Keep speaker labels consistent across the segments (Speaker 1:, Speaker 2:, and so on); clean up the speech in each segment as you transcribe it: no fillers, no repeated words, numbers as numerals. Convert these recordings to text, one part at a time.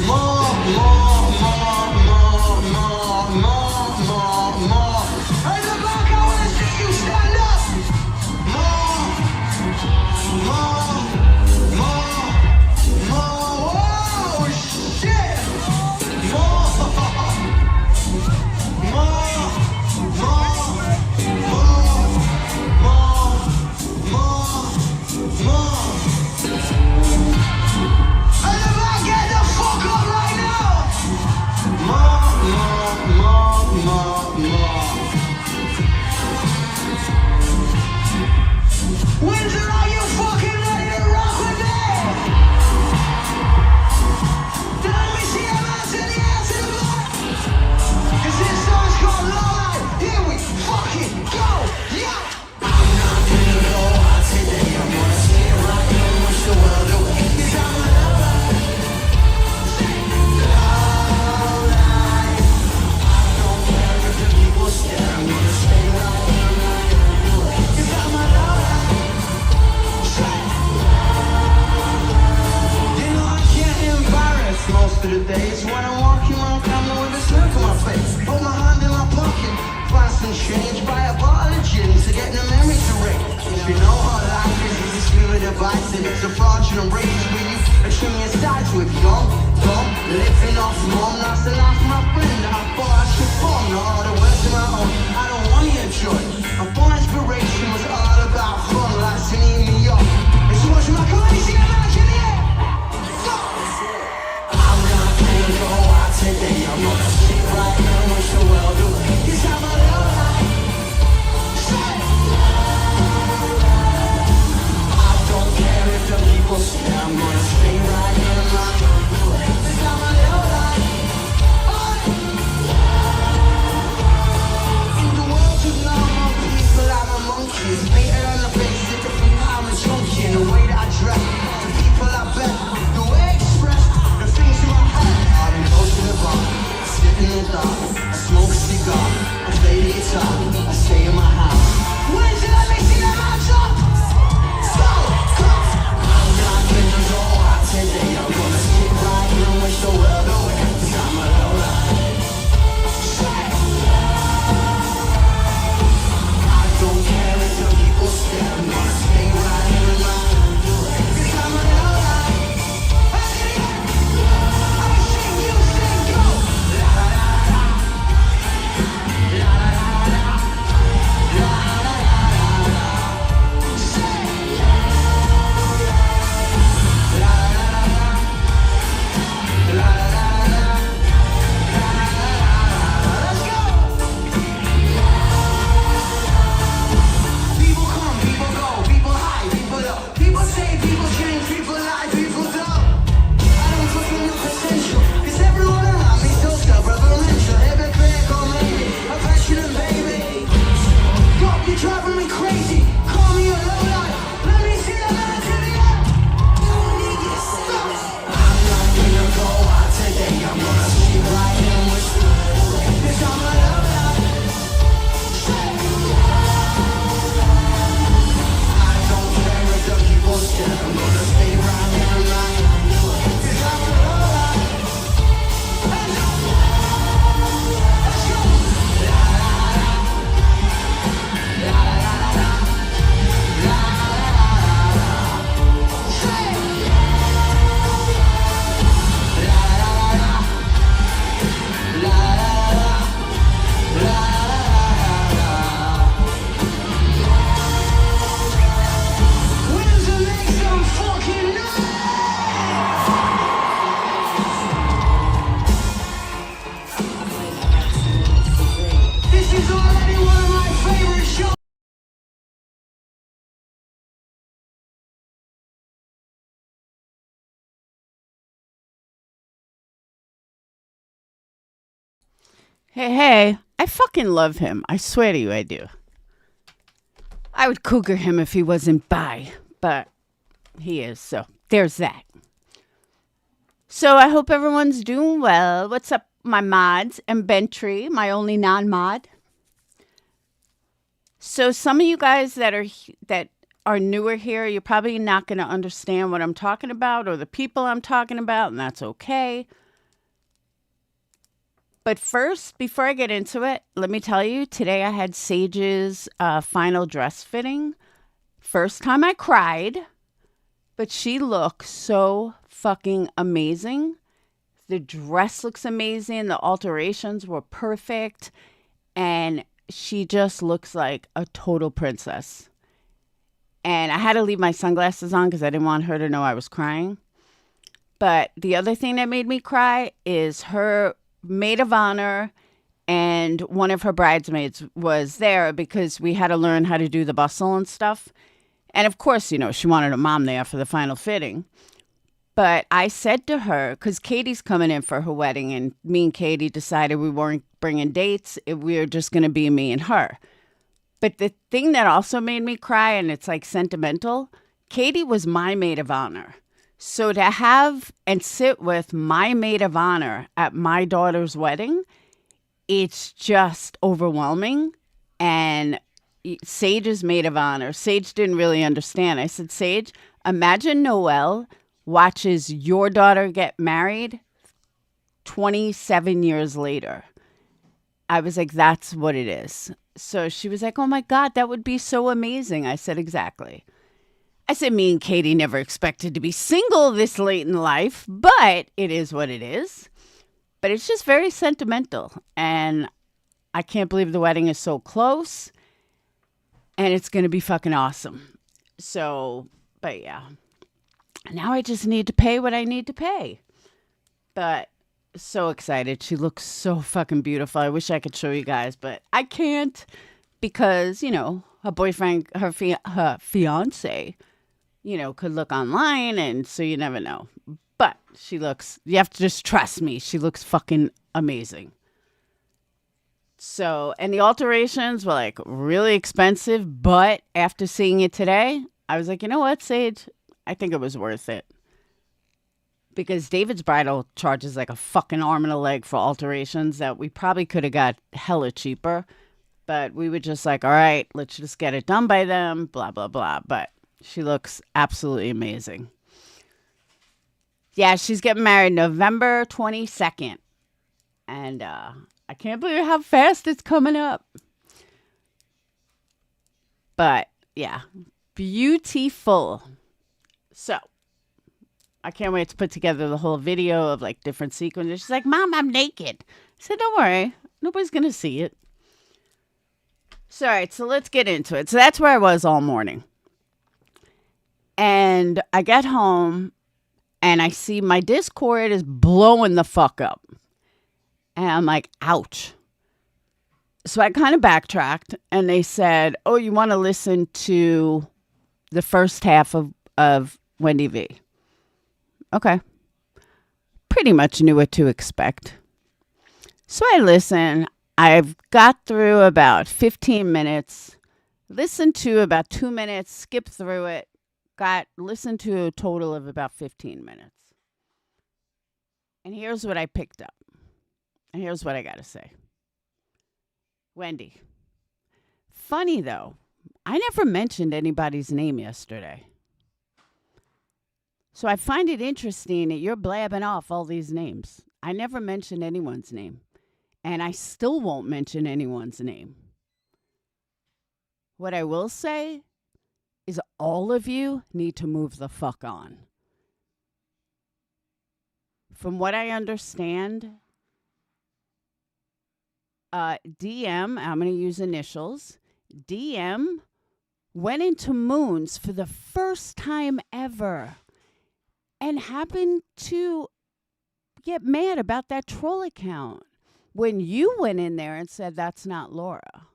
Speaker 1: More, more, more, more, more, more, more, more. Hey, the block, I wanna see you stand up. More, more, more, more. Whoa, shit. More, more, more, more, more, more. Hey, the block, get the fuck up right now. More, more, more, more, more. Windsor, are you fucking ready to rock with me? Let me see your hands in the air to the block. Cause this song's called Lowlight. Here we fucking go, yeah. I'm not gonna go out today. I'm gonna stay right here and wish the world away. Cause I'm a lowlight. Lowlight. I don't care if the people stare. I'm gonna stay right here and right away. Cause I'm a lowlight. You know I can't embarrass most of the days when I'm walking around camera with a smirk on my face. Put my hand in my pocket, find some change, buy a bottle of gin to get the memory to ring. If you know how life is, it's a stream of device and it's a fraudulent race where you are trimming your sides with young, dumb, living off mom. That's the life of my friend that I thought I should form. Not all the words of my own, I don't want to enjoy. My born inspiration was all about fun, like singing me up. It's watching my crazy imagination. I'm not gonna go out today. I'm gonna sit right here and wish the world away. Cause I'm a lowlight. I don't care if the people stare. I'm gonna stay right here and rock away. Cause I'm a lowlight. In the world of normal people, I'm a monkey. Later on the face, it's different. I'm a junkie. In the way that I dress, the people I bet, the way I express, the things in my head. I can go to the bar, sit in the dark, I smoke a cigar, I play the guitar, I stay in my house. When's it? Let me see them hands up. So, come. I'm not gonna go out today. I'm gonna sit right here and wish the world away. Cause I'm a lowlight. I don't care if the people stare. I'm gonna stay right here and right away. Cause I'm a lowlight. I sing, you sing, go. La la la la. La la la la. La la la la. Say. La la la la. La la la la. La la la la. Let's go. People come, people go, people high, people low. People say, people change, people lie, people don't. I don't fucking know potential, cause everyone around me so self-referential. Hypocritical, maybe, a passionate baby. God, you're driving me crazy. Call me a lowlight. Let me see the hands in the air. I'm not gonna go out today. I'm gonna sleep right here and wish the world away. Cause I'm a lowlight. I don't care if the people stare. I'm gonna stay right here and right away. Cause I'm a lowlight. Let's go. La la la. La la la la. La la la la. Say. La la la la. La la la. La la la. Windsor, make some fucking noise. This is already one of my favorite shows.
Speaker 2: Hey, I fucking love him. I swear to you, I do. I would cougar him if he wasn't bi, but he is, so there's that. So I hope everyone's doing well. What's up, my mods and Bentry, my only non-mod? So some of you guys that are newer here, you're probably not going to understand what I'm talking about or the people I'm talking about, and that's okay. But first, before I get into it, let me tell you, today I had Sage's final dress fitting. First time I cried, but she looks so fucking amazing. The dress looks amazing. The alterations were perfect. And she just looks like a total princess. And I had to leave my sunglasses on because I didn't want her to know I was crying. But the other thing that made me cry is her maid of honor and one of her bridesmaids was there because we had to learn how to do the bustle and stuff. And of course, you know, she wanted her mom there for the final fitting. But I said to her, because Katie's coming in for her wedding, and me and Katie decided we weren't bringing dates. We were just going to be me and her. But the thing that also made me cry, and it's like sentimental, Katie was my maid of honor. So to have and sit with my maid of honor at my daughter's wedding, it's just overwhelming. And Sage's maid of honor, Sage didn't really understand. I said, Sage, imagine Noelle watches your daughter get married 27 years later. I was like, that's what it is. So she was like, oh my God, that would be so amazing. I said, exactly. I said, me and Katie never expected to be single this late in life, but it is what it is. But it's just very sentimental. And I can't believe the wedding is so close. And it's going to be fucking awesome. So, but yeah. Now I just need to pay what I need to pay. But so excited. She looks so fucking beautiful. I wish I could show you guys, but I can't because, you know, her boyfriend, her fiance, you know, could look online, and so you never know. But she looks, you have to just trust me. She looks fucking amazing. So, and the alterations were like really expensive, but after seeing it today, I was like, you know what, Sage? I think it was worth it. Because David's Bridal charges like a fucking arm and a leg for alterations that we probably could have got hella cheaper. But we were just like, all right, let's just get it done by them, blah, blah, blah. But she looks absolutely amazing. Yeah, she's getting married November 22nd. And I can't believe how fast it's coming up. But yeah, beautiful. So I can't wait to put together the whole video of like different sequences. She's like, Mom, I'm naked. I said, don't worry. Nobody's going to see it. So, all right, so let's get into it. So that's where I was all morning. And I get home and I see my Discord is blowing the fuck up. And I'm like, ouch. So I kind of backtracked and they said, oh, you want to listen to the first half of Wendy V. Okay. Pretty much knew what to expect. So I listened. I've got through about 15 minutes, listened to about 2 minutes, skipped through it, listened to a total of about 15 minutes. And here's what I picked up. And here's what I got to say. Wendy. Funny though, I never mentioned anybody's name yesterday. So I find it interesting that you're blabbing off all these names. I never mentioned anyone's name. And I still won't mention anyone's name. What I will say is all of you need to move the fuck on. From what I understand, DM, I'm going to use initials, DM went into Moons for the first time ever and happened to get mad about that troll account when you went in there and said that's not Laura.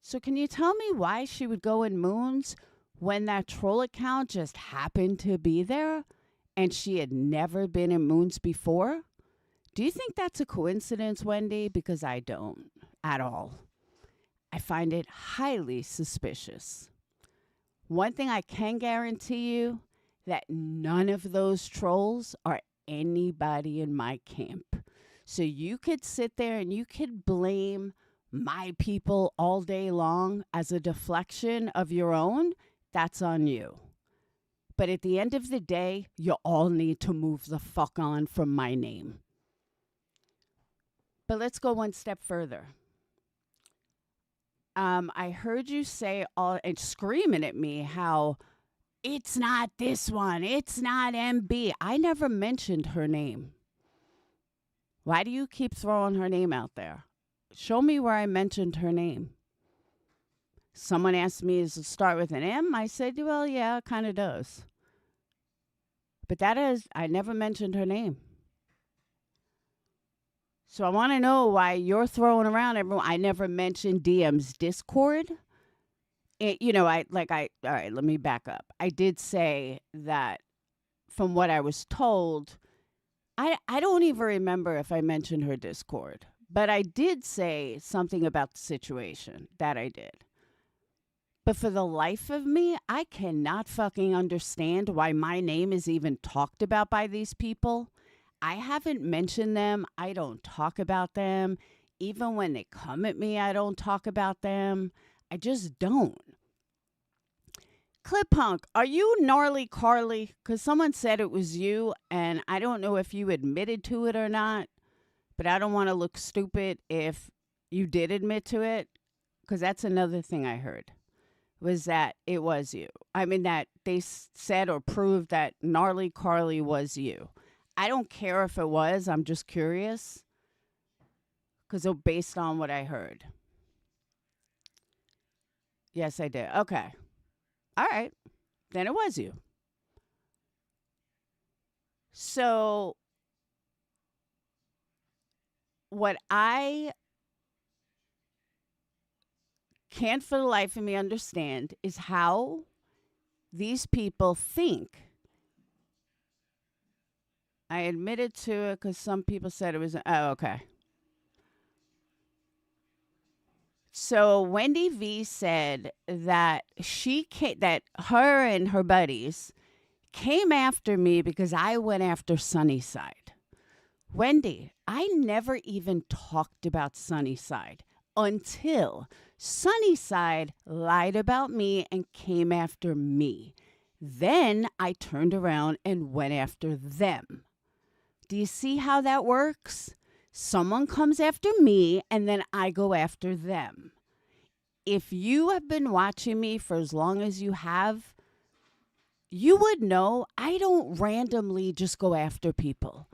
Speaker 2: So can you tell me why she would go in Moons when that troll account just happened to be there and she had never been in Moons before? Do you think that's a coincidence, Wendy? Because I don't at all. I find it highly suspicious. One thing I can guarantee you, that none of those trolls are anybody in my camp. So you could sit there and you could blame my people all day long as a deflection of your own. that's on you. But at the end of the day, you all need to move the fuck on from my name. But let's go one step further. I heard you say all and screaming at me how it's not this one, it's not MB. I never mentioned her name. Why do you keep throwing her name out there? Show me where I mentioned her name. Someone asked me, does it start with an M? I said, well, yeah, it kind of does. But I never mentioned her name. So I want to know why you're throwing around everyone. I never mentioned DM's Discord. All right, let me back up. I did say that from what I was told, I don't even remember if I mentioned her Discord. But I did say something about the situation. That I did. But for the life of me, I cannot fucking understand why my name is even talked about by these people. I haven't mentioned them. I don't talk about them. Even when they come at me, I don't talk about them. I just don't. Clip Punk, are you Gnarly Carly? Because someone said it was you, and I don't know if you admitted to it or not. But I don't want to look stupid if you did admit to it. Because that's another thing I heard. Was that it was you. I mean, that they said or proved that Gnarly Carly was you. I don't care if it was. I'm just curious. Because based on what I heard. Yes, I did. Okay. All right. Then it was you. So, what I can't for the life of me understand is how these people think. I admitted to it because some people said it was. Oh, okay. So Wendy V said that that her and her buddies came after me because I went after Sunnyside. Wendy, I never even talked about Sunnyside until Sunnyside lied about me and came after me. Then I turned around and went after them. Do you see how that works? Someone comes after me and then I go after them. If you have been watching me for as long as you have, you would know I don't randomly just go after people.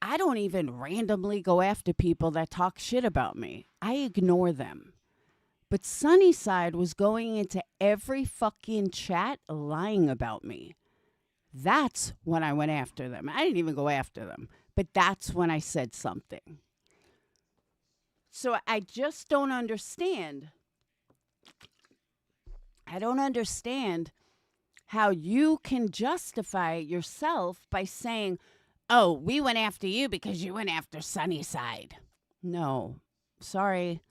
Speaker 2: I don't even randomly go after people that talk shit about me. I ignore them. But Sunnyside was going into every fucking chat lying about me. That's when I went after them. I didn't even go after them, but that's when I said something. So I just don't understand. I don't understand how you can justify yourself by saying, oh, we went after you because you went after Sunnyside. No, sorry.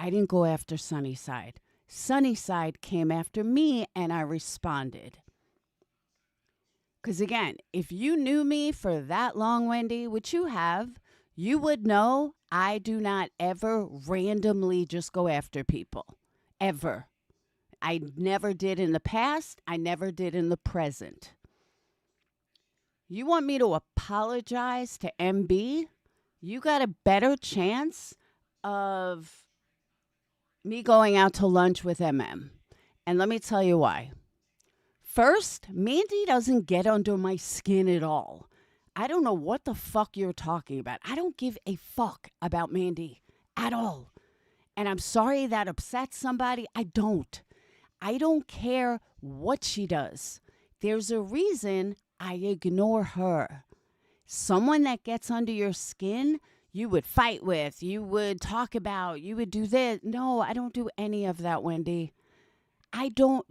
Speaker 2: I didn't go after Sunnyside. Sunnyside came after me and I responded. Because again, if you knew me for that long, Wendy, which you have, you would know I do not ever randomly just go after people. Ever. I never did in the past. I never did in the present. You want me to apologize to MB? You got a better chance of me going out to lunch with MM. And let me tell you why. First, Mandy doesn't get under my skin at all. I don't know what the fuck you're talking about. I don't give a fuck about Mandy at all. And I'm sorry that upsets somebody. I don't care what she does. There's a reason I ignore her. Someone that gets under your skin, you would fight with, you would talk about, you would do this. No, I don't do any of that, Wendy.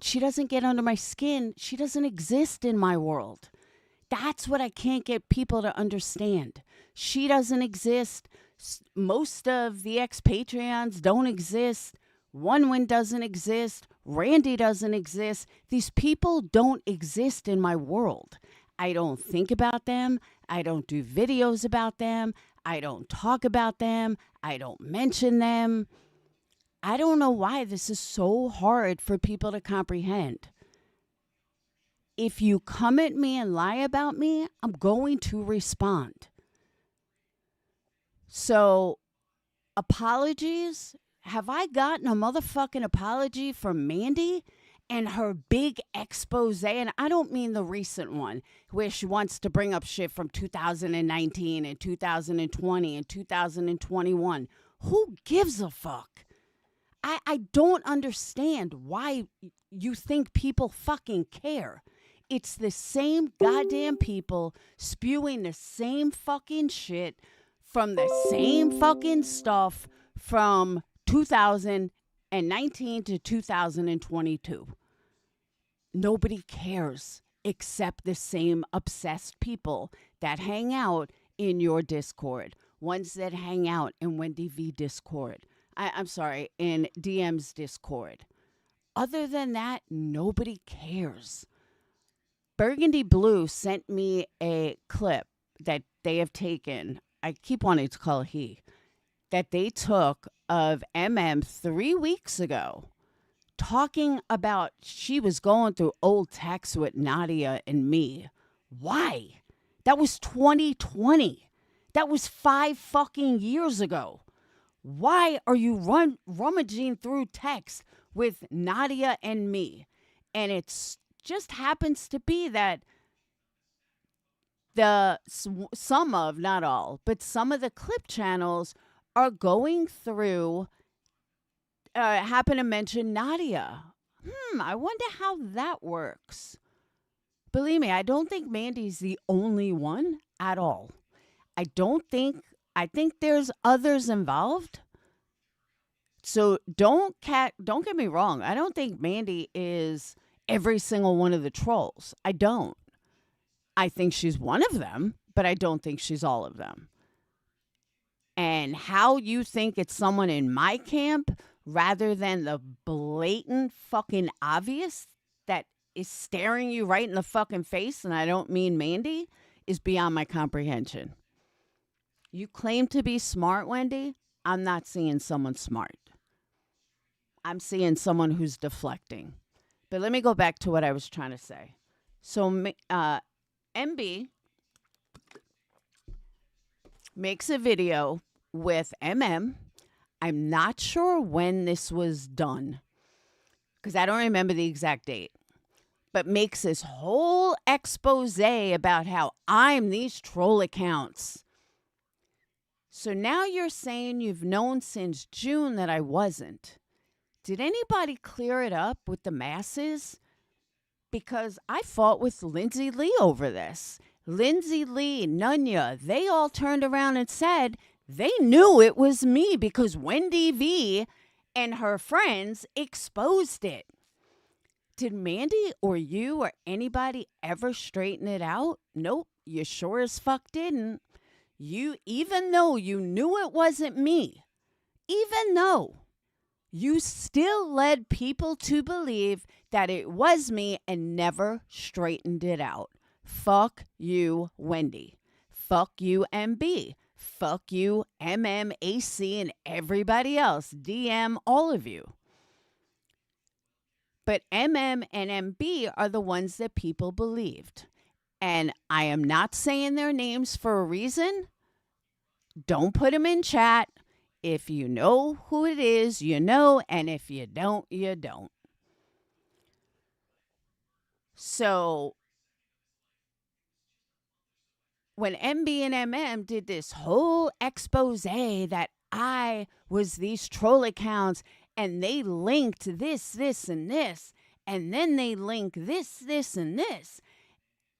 Speaker 2: She doesn't get under my skin. She doesn't exist in my world. That's what I can't get people to understand. She doesn't exist. Most of the expatrians don't exist. One doesn't exist. Randy doesn't exist. These people don't exist in my world. I don't think about them. I don't do videos about them. I don't talk about them. I don't mention them. I don't know why this is so hard for people to comprehend. if you come at me and lie about me, I'm going to respond. So, apologies. Have I gotten a motherfucking apology from Mandy and her big expose? And I don't mean the recent one where she wants to bring up shit from 2019 and 2020 and 2021. Who gives a fuck? I don't understand why you think people fucking care. It's the same goddamn people spewing the same fucking shit from the same fucking stuff from 2019 to 2022. Nobody cares except the same obsessed people that hang out in your Discord, ones that hang out in Wendy V Discord. I'm sorry, in DM's Discord. Other than that, nobody cares. Burgundy Blue sent me a clip that they have taken. I keep wanting to call he. That they took of MM 3 weeks ago talking about she was going through old texts with Nadia and me. Why? That was 2020. That was 5 fucking years ago. Why are you rummaging through text with Nadia and me? And it's just happens to be that some of, not all, but some of the clip channels are going through, happen to mention Nadia. I wonder how that works. Believe me, I don't think Mandy's the only one at all. I think there's others involved. So don't get me wrong. I don't think Mandy is every single one of the trolls. I don't. I think she's one of them, but I don't think she's all of them. And how you think it's someone in my camp rather than the blatant fucking obvious that is staring you right in the fucking face, and I don't mean Mandy, is beyond my comprehension. You claim to be smart, Wendy. I'm not seeing someone smart. I'm seeing someone who's deflecting. But let me go back to what I was trying to say. So MB makes a video with MM. I'm not sure when this was done because I don't remember the exact date, but makes this whole expose about how I'm these troll accounts. So now you're saying you've known since June that I wasn't. Did anybody clear it up with the masses? Because I fought with Lindsay Lee over this. Lindsay Lee, Nunya, they all turned around and said they knew it was me because Wendy V and her friends exposed it. Did Mandy or you or anybody ever straighten it out? Nope, you sure as fuck didn't. Even though you knew it wasn't me, even though you still led people to believe that it was me and never straightened it out. Fuck you, Wendy. Fuck you, MB. Fuck you, MMAC, and everybody else. DM, all of you. But MM and MB are the ones that people believed. And I am not saying their names for a reason. Don't put them in chat. If you know who it is, you know. And if you don't, you don't. So when MB and MM did this whole expose that I was these troll accounts and they linked this, and this, and then they link this, and this,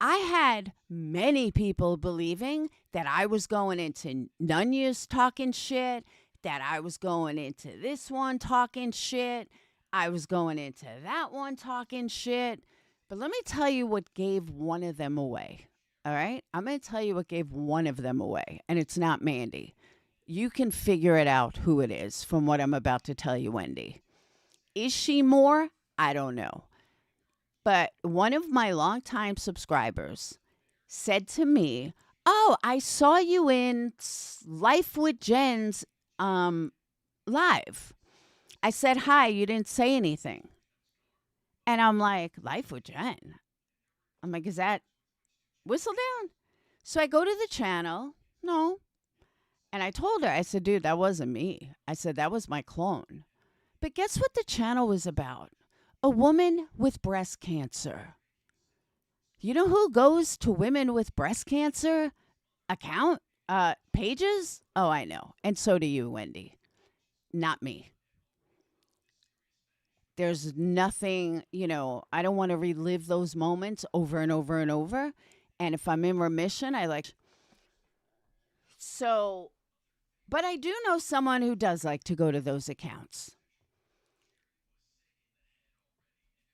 Speaker 2: I had many people believing that I was going into Nunya's talking shit, that I was going into this one talking shit, I was going into that one talking shit. But let me tell you what gave one of them away. All right? I'm going to tell you what gave one of them away, and it's not Mandy. You can figure it out who it is from what I'm about to tell you, Wendy. Is she more? I don't know. But one of my longtime subscribers said to me, "Oh, I saw you in Life with Jen's live." I said, "Hi, you didn't say anything." And I'm like, "Life with Jen? I'm like, is that Whistle Down? So I go to the channel. No. And I told her, I said, dude, that wasn't me. I said, that was my clone. But guess what the channel was about? A woman with breast cancer. You know who goes to women with breast cancer account pages? Oh, I know. And so do you, Wendy. Not me. There's nothing, I don't want to relive those moments over and over and over. And if I'm in remission, I like. So, but I do know someone who does like to go to those accounts.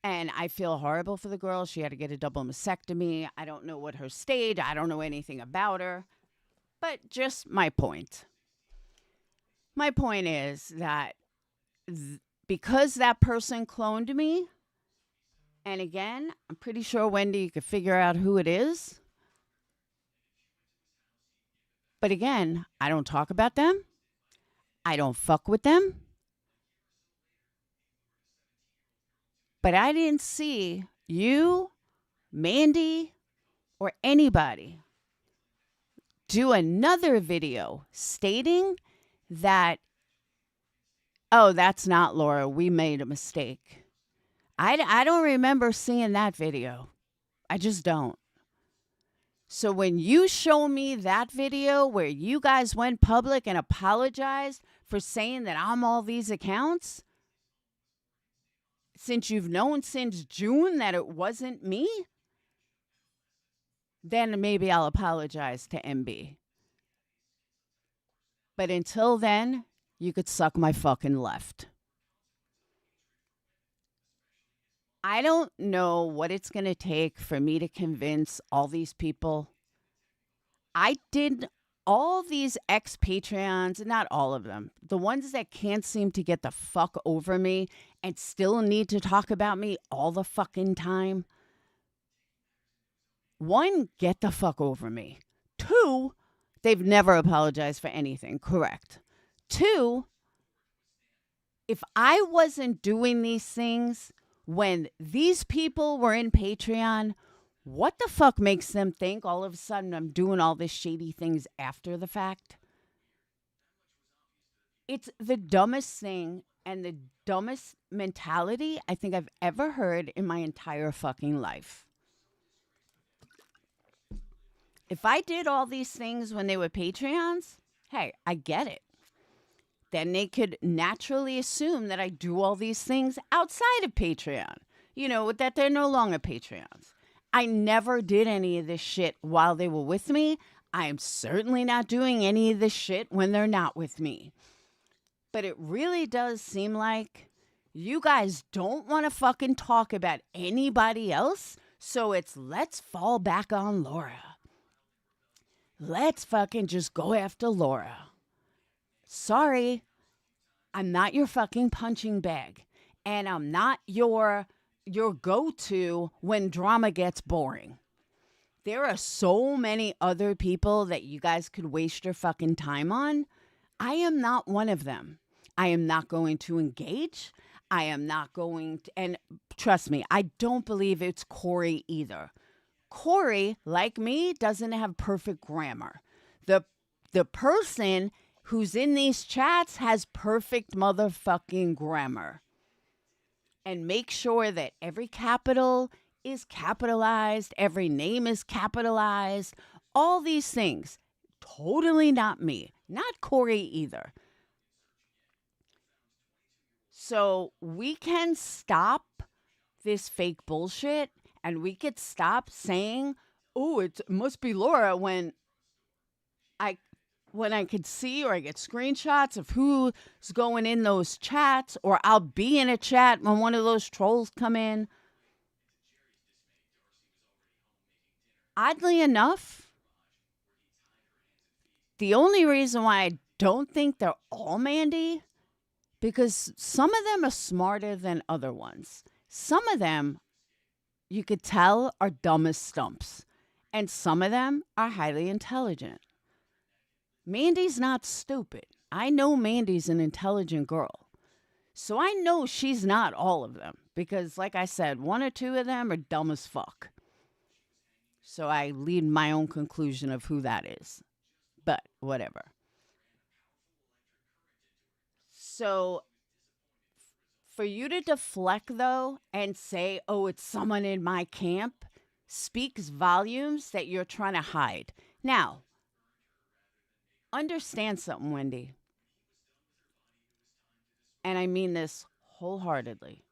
Speaker 2: And I feel horrible for the girl. She had to get a double mastectomy. I don't know what her stage. I don't know anything about her. But just my point. My point is that because that person cloned me, and again, I'm pretty sure, Wendy, you could figure out who it is. But again, I don't talk about them. I don't fuck with them. But I didn't see you, Mandy, or anybody do another video stating that, oh, that's not Laura. We made a mistake. I don't remember seeing that video. I just don't. So when you show me that video where you guys went public and apologized for saying that I'm all these accounts, since you've known since June that it wasn't me, then maybe I'll apologize to MB. But until then, you could suck my fucking left. I don't know what it's going to take for me to convince all these people. I did all these ex-Patreons, not all of them, the ones that can't seem to get the fuck over me and still need to talk about me all the fucking time. 1, get the fuck over me. 2, they've never apologized for anything, correct. 2, if I wasn't doing these things when these people were in Patreon, what the fuck makes them think all of a sudden I'm doing all this shady things after the fact? It's the dumbest thing and the dumbest mentality I think I've ever heard in my entire fucking life. If I did all these things when they were Patreons, hey, I get it. Then they could naturally assume that I do all these things outside of Patreon. That they're no longer Patreons. I never did any of this shit while they were with me. I am certainly not doing any of this shit when they're not with me. But it really does seem like you guys don't want to fucking talk about anybody else. So it's let's fall back on Laura. Let's fucking just go after Laura. Sorry, I'm not your fucking punching bag. And I'm not your go-to when drama gets boring. There are so many other people that you guys could waste your fucking time on. I am not one of them. I am not going to engage. I am not going to, and trust me, I don't believe it's Corey either. Corey, like me, doesn't have perfect grammar. The person who's in these chats has perfect motherfucking grammar. And make sure that every capital is capitalized, every name is capitalized, all these things. Totally not me, not Corey either. So we can stop this fake bullshit and we could stop saying, oh, it must be Laura when I could see or I get screenshots of who's going in those chats, or I'll be in a chat when one of those trolls come in. Oddly enough, the only reason why I don't think they're all Mandy, because some of them are smarter than other ones. Some of them, you could tell, are dumb as stumps. And some of them are highly intelligent. Mandy's not stupid. I know Mandy's an intelligent girl. So I know she's not all of them. Because, like I said, 1 or 2 of them are dumb as fuck. So I lead my own conclusion of who that is. But whatever. So for you to deflect, though, and say, oh, it's someone in my camp, speaks volumes that you're trying to hide. Now, understand something, Wendy. And I mean this wholeheartedly.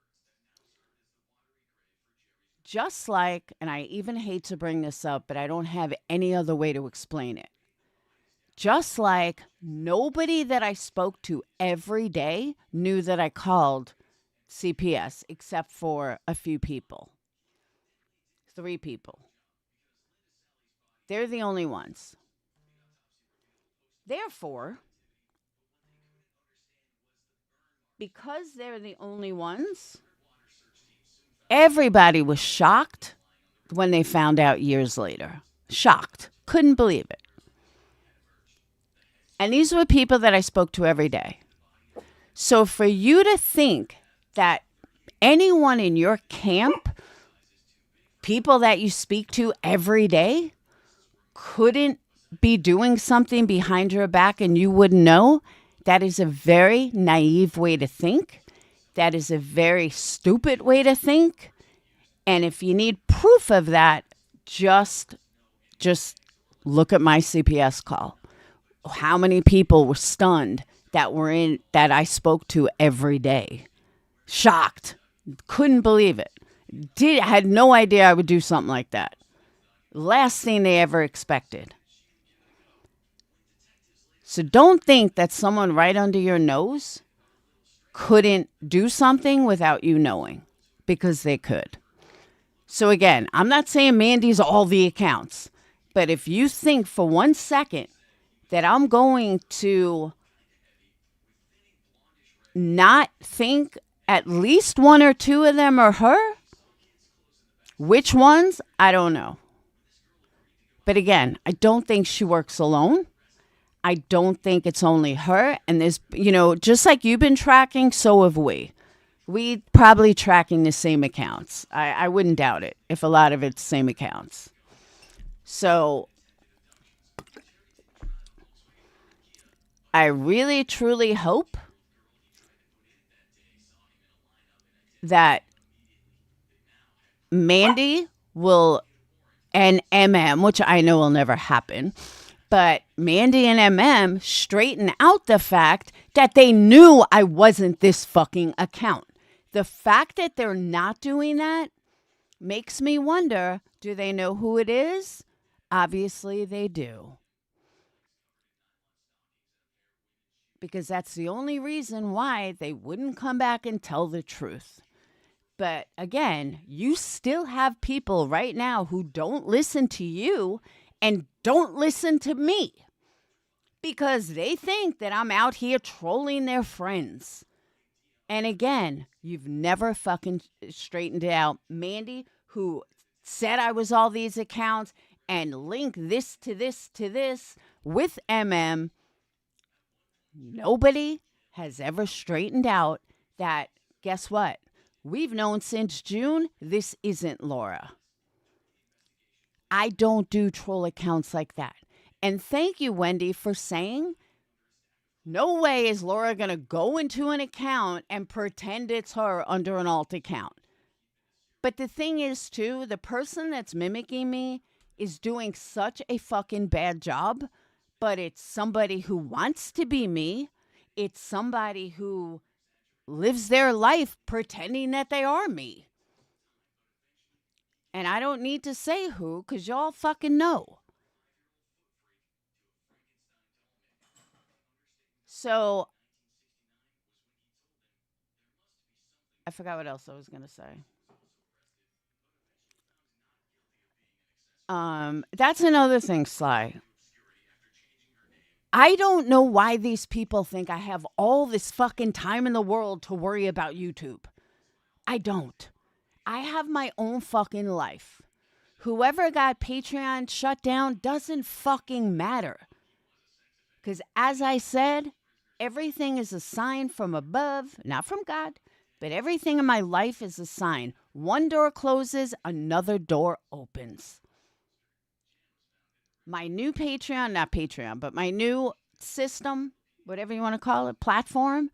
Speaker 2: Just like, and I even hate to bring this up, but I don't have any other way to explain it. Just like nobody that I spoke to every day knew that I called CPS except for a few people. 3 people. They're the only ones. Therefore, because they're the only ones, everybody was shocked when they found out years later. Shocked. Couldn't believe it. And these were people that I spoke to every day. So for you to think that anyone in your camp, people that you speak to every day, couldn't be doing something behind your back and you wouldn't know, that is a very naive way to think. That is a very stupid way to think. And if you need proof of that, just look at my CPS call. How many people were stunned that I spoke to every day? Shocked. Couldn't believe it. Had no idea I would do something like that. Last thing they ever expected. So don't think that someone right under your nose couldn't do something without you knowing, because they could. So again, I'm not saying Mandy's all the accounts, but if you think for 1 second that I'm going to not think at least 1 or 2 of them are her, which ones, I don't know. But again, I don't think she works alone. I don't think it's only her. And there's, just like you've been tracking, so have we. We probably tracking the same accounts. I wouldn't doubt it if a lot of it's same accounts. So I really, truly hope that Mandy will, and MM, which I know will never happen, but Mandy and MM straighten out the fact that they knew I wasn't this fucking account. The fact that they're not doing that makes me wonder, do they know who it is? Obviously they do. Because that's the only reason why they wouldn't come back and tell the truth. But again, you still have people right now who don't listen to you and don't listen to me because they think that I'm out here trolling their friends. And again, you've never fucking straightened it out. Mandy, who said I was all these accounts and linked this to this to this with MM, nobody has ever straightened out that, guess what? We've known since June, this isn't Laura. I don't do troll accounts like that. And thank you, Wendy, for saying, no way is Laura going to go into an account and pretend it's her under an alt account. But the thing is, too, the person that's mimicking me is doing such a fucking bad job, but it's somebody who wants to be me. It's somebody who lives their life pretending that they are me. And I don't need to say who, because y'all fucking know. So, I forgot what else I was going to say. That's another thing, Sly. I don't know why these people think I have all this fucking time in the world to worry about YouTube. I don't. I have my own fucking life. Whoever got Patreon shut down doesn't fucking matter. Because as I said, everything is a sign from above, not from God, but everything in my life is a sign. One door closes, another door opens. my new Patreon, not Patreon, but my new system, whatever you want to call it, platform,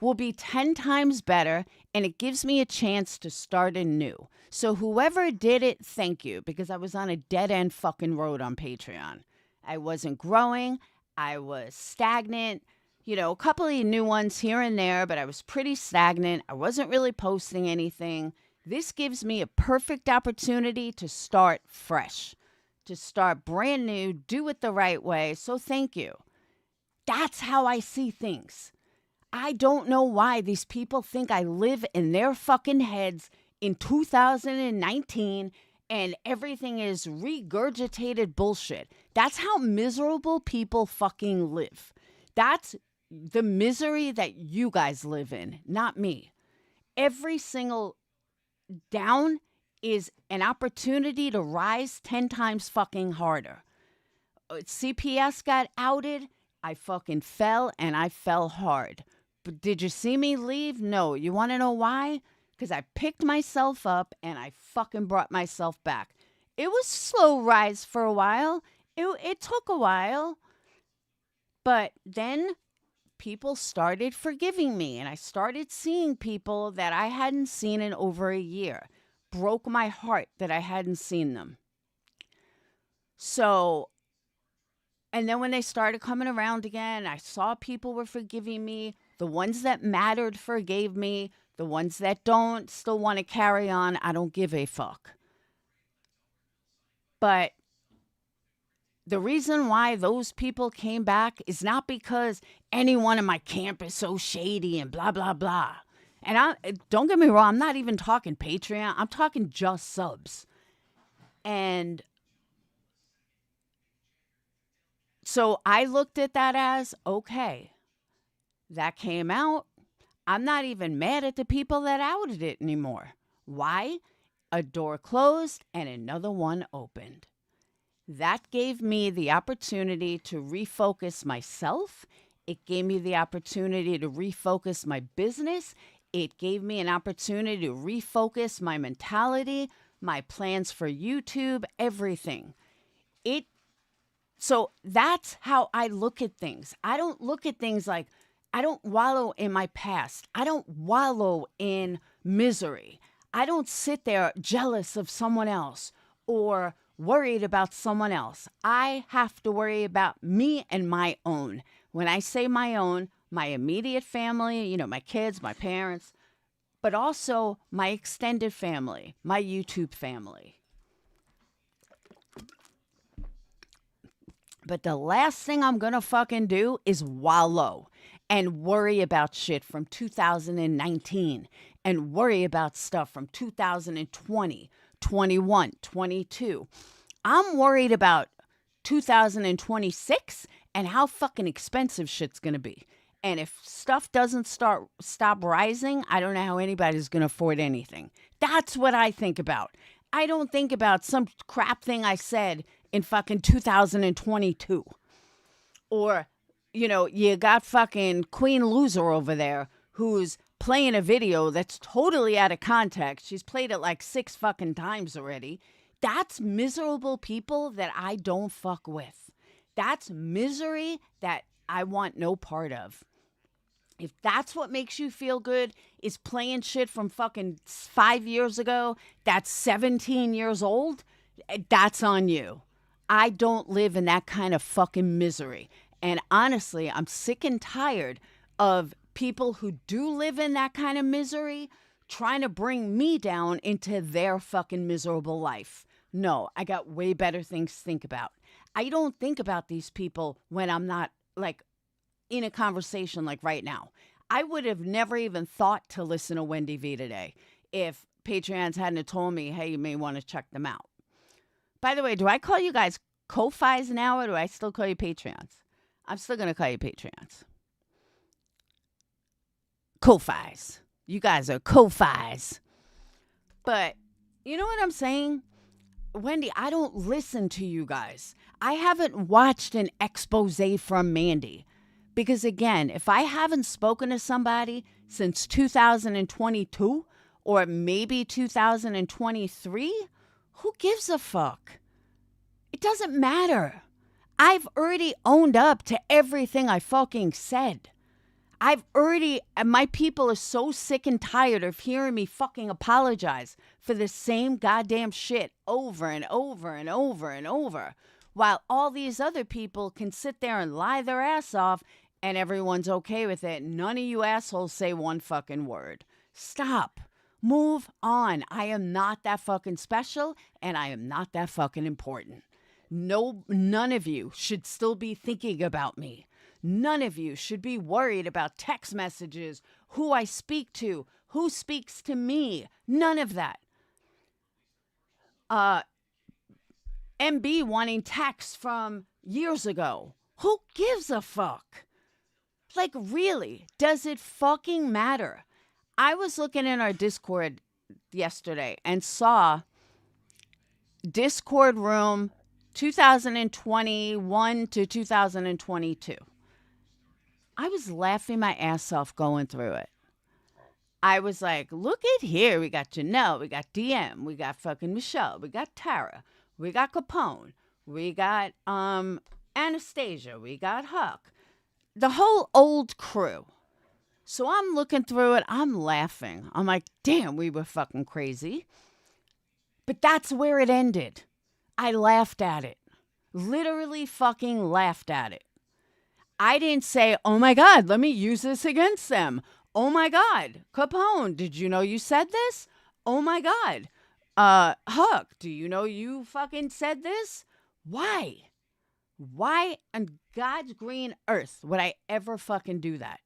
Speaker 2: will be 10 times better, and it gives me a chance to start anew. So whoever did it, thank you, because I was on a dead-end fucking road on Patreon. I wasn't growing. I was stagnant. You know, a couple of new ones here and there, but I was pretty stagnant. I wasn't really posting anything. This gives me a perfect opportunity to start fresh, to start brand new, do it the right way. So thank you. That's how I see things. I don't know why these people think I live in their fucking heads in 2019 and everything is regurgitated bullshit. That's how miserable people fucking live. That's the misery that you guys live in, not me. Every single down is an opportunity to rise 10 times fucking harder. CPS got outed. I fucking fell, and I fell hard. But did you see me leave? No. You want to know why? Because I picked myself up, and I fucking brought myself back. It was slow rise for a while. It took a while. But then people started forgiving me, and I started seeing people that I hadn't seen in over a year. Broke my heart that I hadn't seen them. So, and then when they started coming around again, I saw people were forgiving me. The ones that mattered forgave me. The ones that don't still want to carry on. I don't give a fuck. But the reason why those people came back is not because anyone in my camp is so shady and blah, blah, blah. And don't get me wrong, I'm not even talking Patreon. I'm talking just subs. And so I looked at that as, okay, that came out. I'm not even mad at the people that outed it anymore. Why? A door closed and another one opened. That gave me the opportunity to refocus myself. It gave me the opportunity to refocus my business. It gave me an opportunity to refocus my mentality, my plans for YouTube, everything. So that's how I look at things. I don't look at things like, I don't wallow in my past. I don't wallow in misery. I don't sit there jealous of someone else or worried about someone else. I have to worry about me and my own. When I say my own, my immediate family, my kids, my parents, but also my extended family, my YouTube family. But the last thing I'm going to fucking do is wallow and worry about shit from 2019 and worry about stuff from 2020, 21, 22. I'm worried about 2026 and how fucking expensive shit's going to be. And if stuff doesn't stop rising, I don't know how anybody's going to afford anything. That's what I think about. I don't think about some crap thing I said in fucking 2022. Or, you got fucking Queen Loser over there who's playing a video that's totally out of context. She's played it like 6 fucking times already. That's miserable people that I don't fuck with. That's misery that I want no part of. If that's what makes you feel good, is playing shit from fucking 5 years ago that's 17 years old, that's on you. I don't live in that kind of fucking misery. And honestly, I'm sick and tired of people who do live in that kind of misery trying to bring me down into their fucking miserable life. No, I got way better things to think about. I don't think about these people when I'm not like in a conversation like right now. I would have never even thought to listen to Wendy V today if Patreons hadn't told me, hey, you may want to check them out. By the way, do I call you guys Ko-Fis now or do I still call you Patreons? I'm still going to call you Patreons. Ko-Fis. You guys are Ko-Fis. But you know what I'm saying? Wendy, I don't listen to you guys. I haven't watched an expose from Mandy. Because again, if I haven't spoken to somebody since 2022 or maybe 2023, who gives a fuck? It doesn't matter. I've already owned up to everything I fucking said. My people are so sick and tired of hearing me fucking apologize for the same goddamn shit over and over and over and over, while all these other people can sit there and lie their ass off and everyone's okay with it. None of you assholes say one fucking word. Stop. Move on. I am not that fucking special and I am not that fucking important. No, none of you should still be thinking about me. None of you should be worried about text messages, who I speak to, who speaks to me. None of that. MB wanting texts from years ago. Who gives a fuck? Like, really, does it fucking matter? I was looking in our Discord yesterday and saw Discord room 2021 to 2022. I was laughing my ass off going through it. I was like, look at here. We got Janelle. We got DM. We got fucking Michelle. We got Tara. We got Capone. We got Anastasia. We got Huck. The whole old crew. So I'm looking through it. I'm laughing. I'm like, damn, we were fucking crazy. But that's where it ended. I laughed at it. Literally fucking laughed at it. I didn't say, oh my God, let me use this against them. Oh my God, Capone, did you know you said this? Oh my God, Huck, do you know you fucking said this? Why? Why on God's green earth would I ever fucking do that?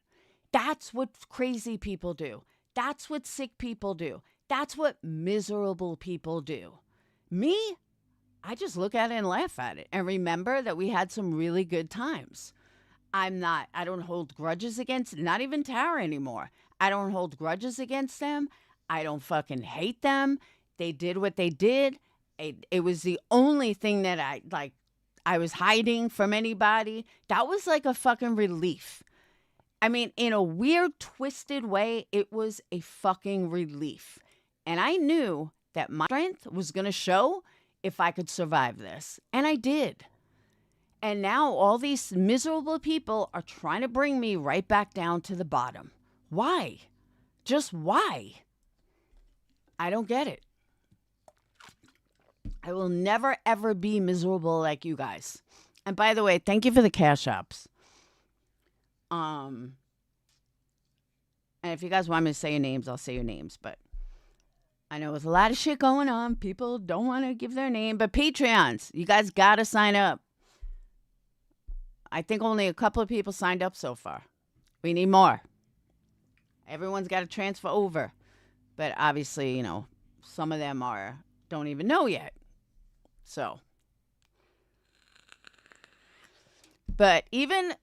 Speaker 2: That's what crazy people do. That's what sick people do. That's what miserable people do. Me, I just look at it and laugh at it and remember that we had some really good times. I don't hold grudges against, not even Tara anymore. I don't hold grudges against them. I don't fucking hate them. They did what they did. It was the only thing that I was hiding from anybody. That was like a fucking relief. I mean, in a weird, twisted way, it was a fucking relief. And I knew that my strength was going to show if I could survive this. And I did. And now all these miserable people are trying to bring me right back down to the bottom. Why? Just why? I don't get it. I will never, ever be miserable like you guys. And by the way, thank you for the cash apps. And if you guys want me to say your names, I'll say your names. But I know with a lot of shit going on, people don't want to give their name. But Patreons, you guys got to sign up. I think only a couple of people signed up so far. We need more. Everyone's got to transfer over. But obviously, some of them don't even know yet. So. But even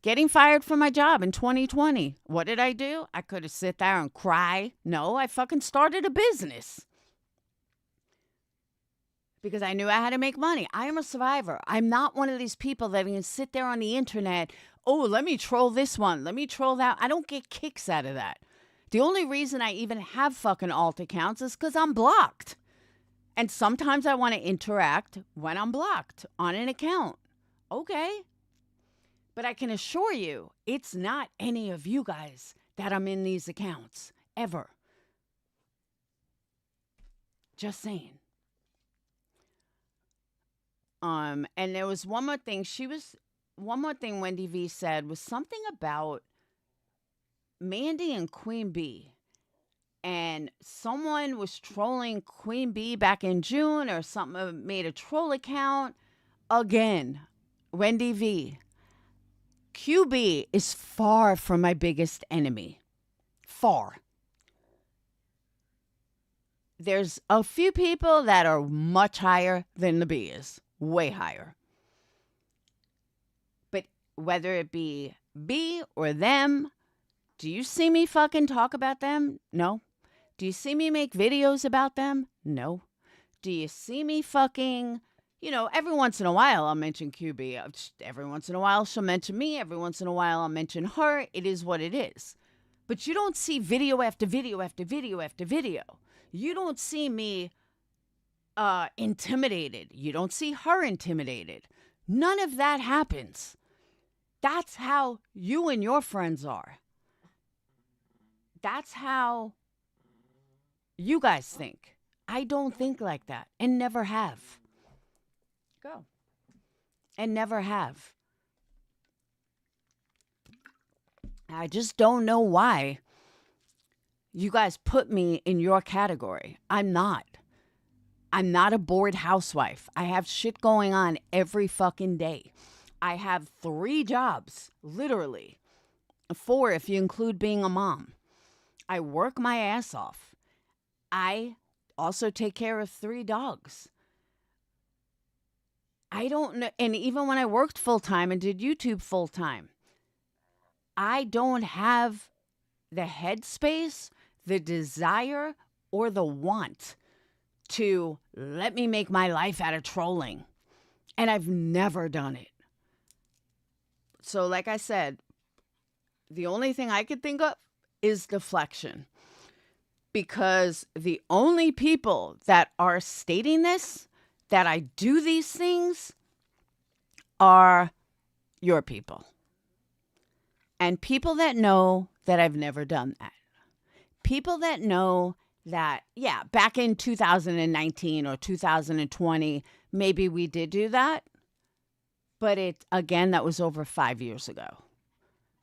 Speaker 2: getting fired from my job in 2020, what did I do? I could have sit there and cry. No, I fucking started a business. Because I knew I had to make money. I am a survivor. I'm not one of these people that can sit there on the internet. Oh, let me troll this one. Let me troll that. I don't get kicks out of that. The only reason I even have fucking alt accounts is because I'm blocked. And sometimes I want to interact when I'm blocked on an account. Okay. But I can assure you, it's not any of you guys that I'm in these accounts. Ever. Just saying. And there was one more thing. One more thing Wendy V said was something about Mandy and Queen Bee. And someone was trolling Queen Bee back in June or something, made a troll account. Again, Wendy V. QB is far from my biggest enemy. Far. There's a few people that are much higher than the B is. Way higher. But whether it be B or them, do you see me fucking talk about them? No. Do you see me make videos about them? No. Do you see me fucking, every once in a while I'll mention QB. Every once in a while she'll mention me. Every once in a while I'll mention her. It is what it is. But you don't see video after video after video after video. You don't see me intimidated. You don't see her intimidated. None of that happens. That's how you and your friends are. That's how you guys think. I don't think like that and never have. Go. And never have. I just don't know why you guys put me in your category. I'm not. I'm not a bored housewife. I have shit going on every fucking day. I have 3 jobs, literally. 4 if you include being a mom. I work my ass off. I also take care of 3 dogs. I don't know. And even when I worked full-time and did YouTube full-time, I don't have the headspace, the desire, or the want to let me make my life out of trolling. And I've never done it. So like I said, the only thing I could think of is deflection. Because the only people that are stating this, that I do these things, are your people. And people that know that I've never done that. People that know that, yeah, back in 2019 or 2020, maybe we did do that. But that was over 5 years ago.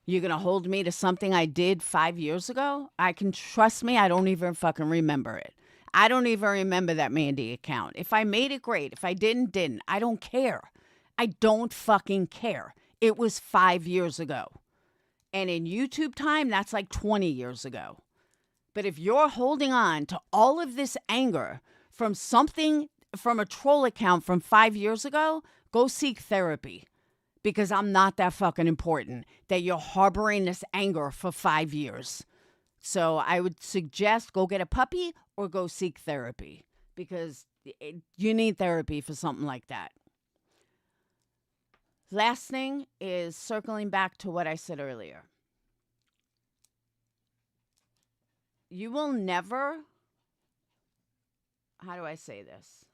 Speaker 2: You're going to hold me to something I did 5 years ago? Trust me, I don't even fucking remember it. I don't even remember that Mandy account. If I made it, great. If I didn't. I don't care. I don't fucking care. It was 5 years ago. And in YouTube time, that's like 20 years ago. But if you're holding on to all of this anger from a troll account from 5 years ago, go seek therapy. Because I'm not that fucking important that you're harboring this anger for 5 years. So I would suggest go get a puppy or go seek therapy. Because you need therapy for something like that. Last thing is circling back to what I said earlier. You will never, how do I say this?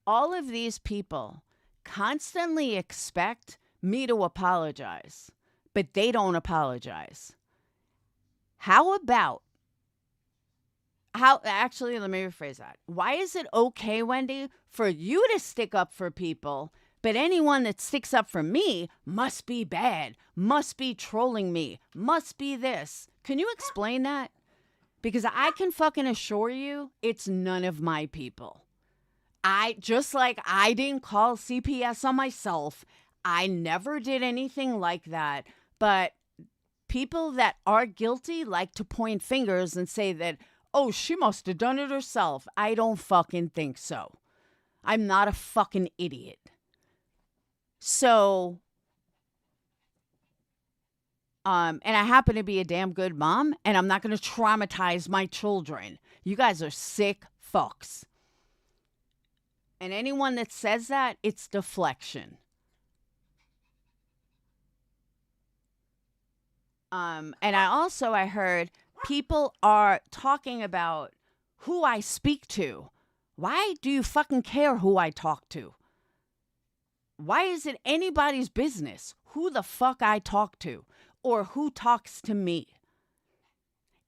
Speaker 2: All of these people constantly expect me to apologize, but they don't apologize. Actually, let me rephrase that. Why is it okay, Wendy, for you to stick up for people, but anyone that sticks up for me must be bad, must be trolling me, must be this? Can you explain that? Because I can fucking assure you it's none of my people. Just like I didn't call CPS on myself, I never did anything like that. But people that are guilty like to point fingers and say that, oh, she must have done it herself. I don't fucking think so. I'm not a fucking idiot. So, and I happen to be a damn good mom, and I'm not going to traumatize my children. You guys are sick fucks. And anyone that says that, it's deflection. And I heard people are talking about who I speak to. Why do you fucking care who I talk to? Why is it anybody's business who the fuck I talk to or who talks to me?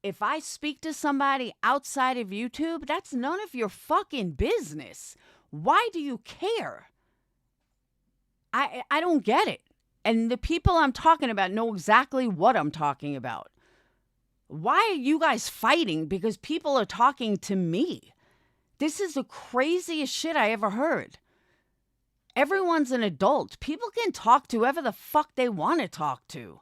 Speaker 2: If I speak to somebody outside of YouTube, that's none of your fucking business. Why do you care? I don't get it. And the people I'm talking about know exactly what I'm talking about. Why are you guys fighting because people are talking to me? This is the craziest shit I ever heard. Everyone's an adult. People can talk to whoever the fuck they want to talk to.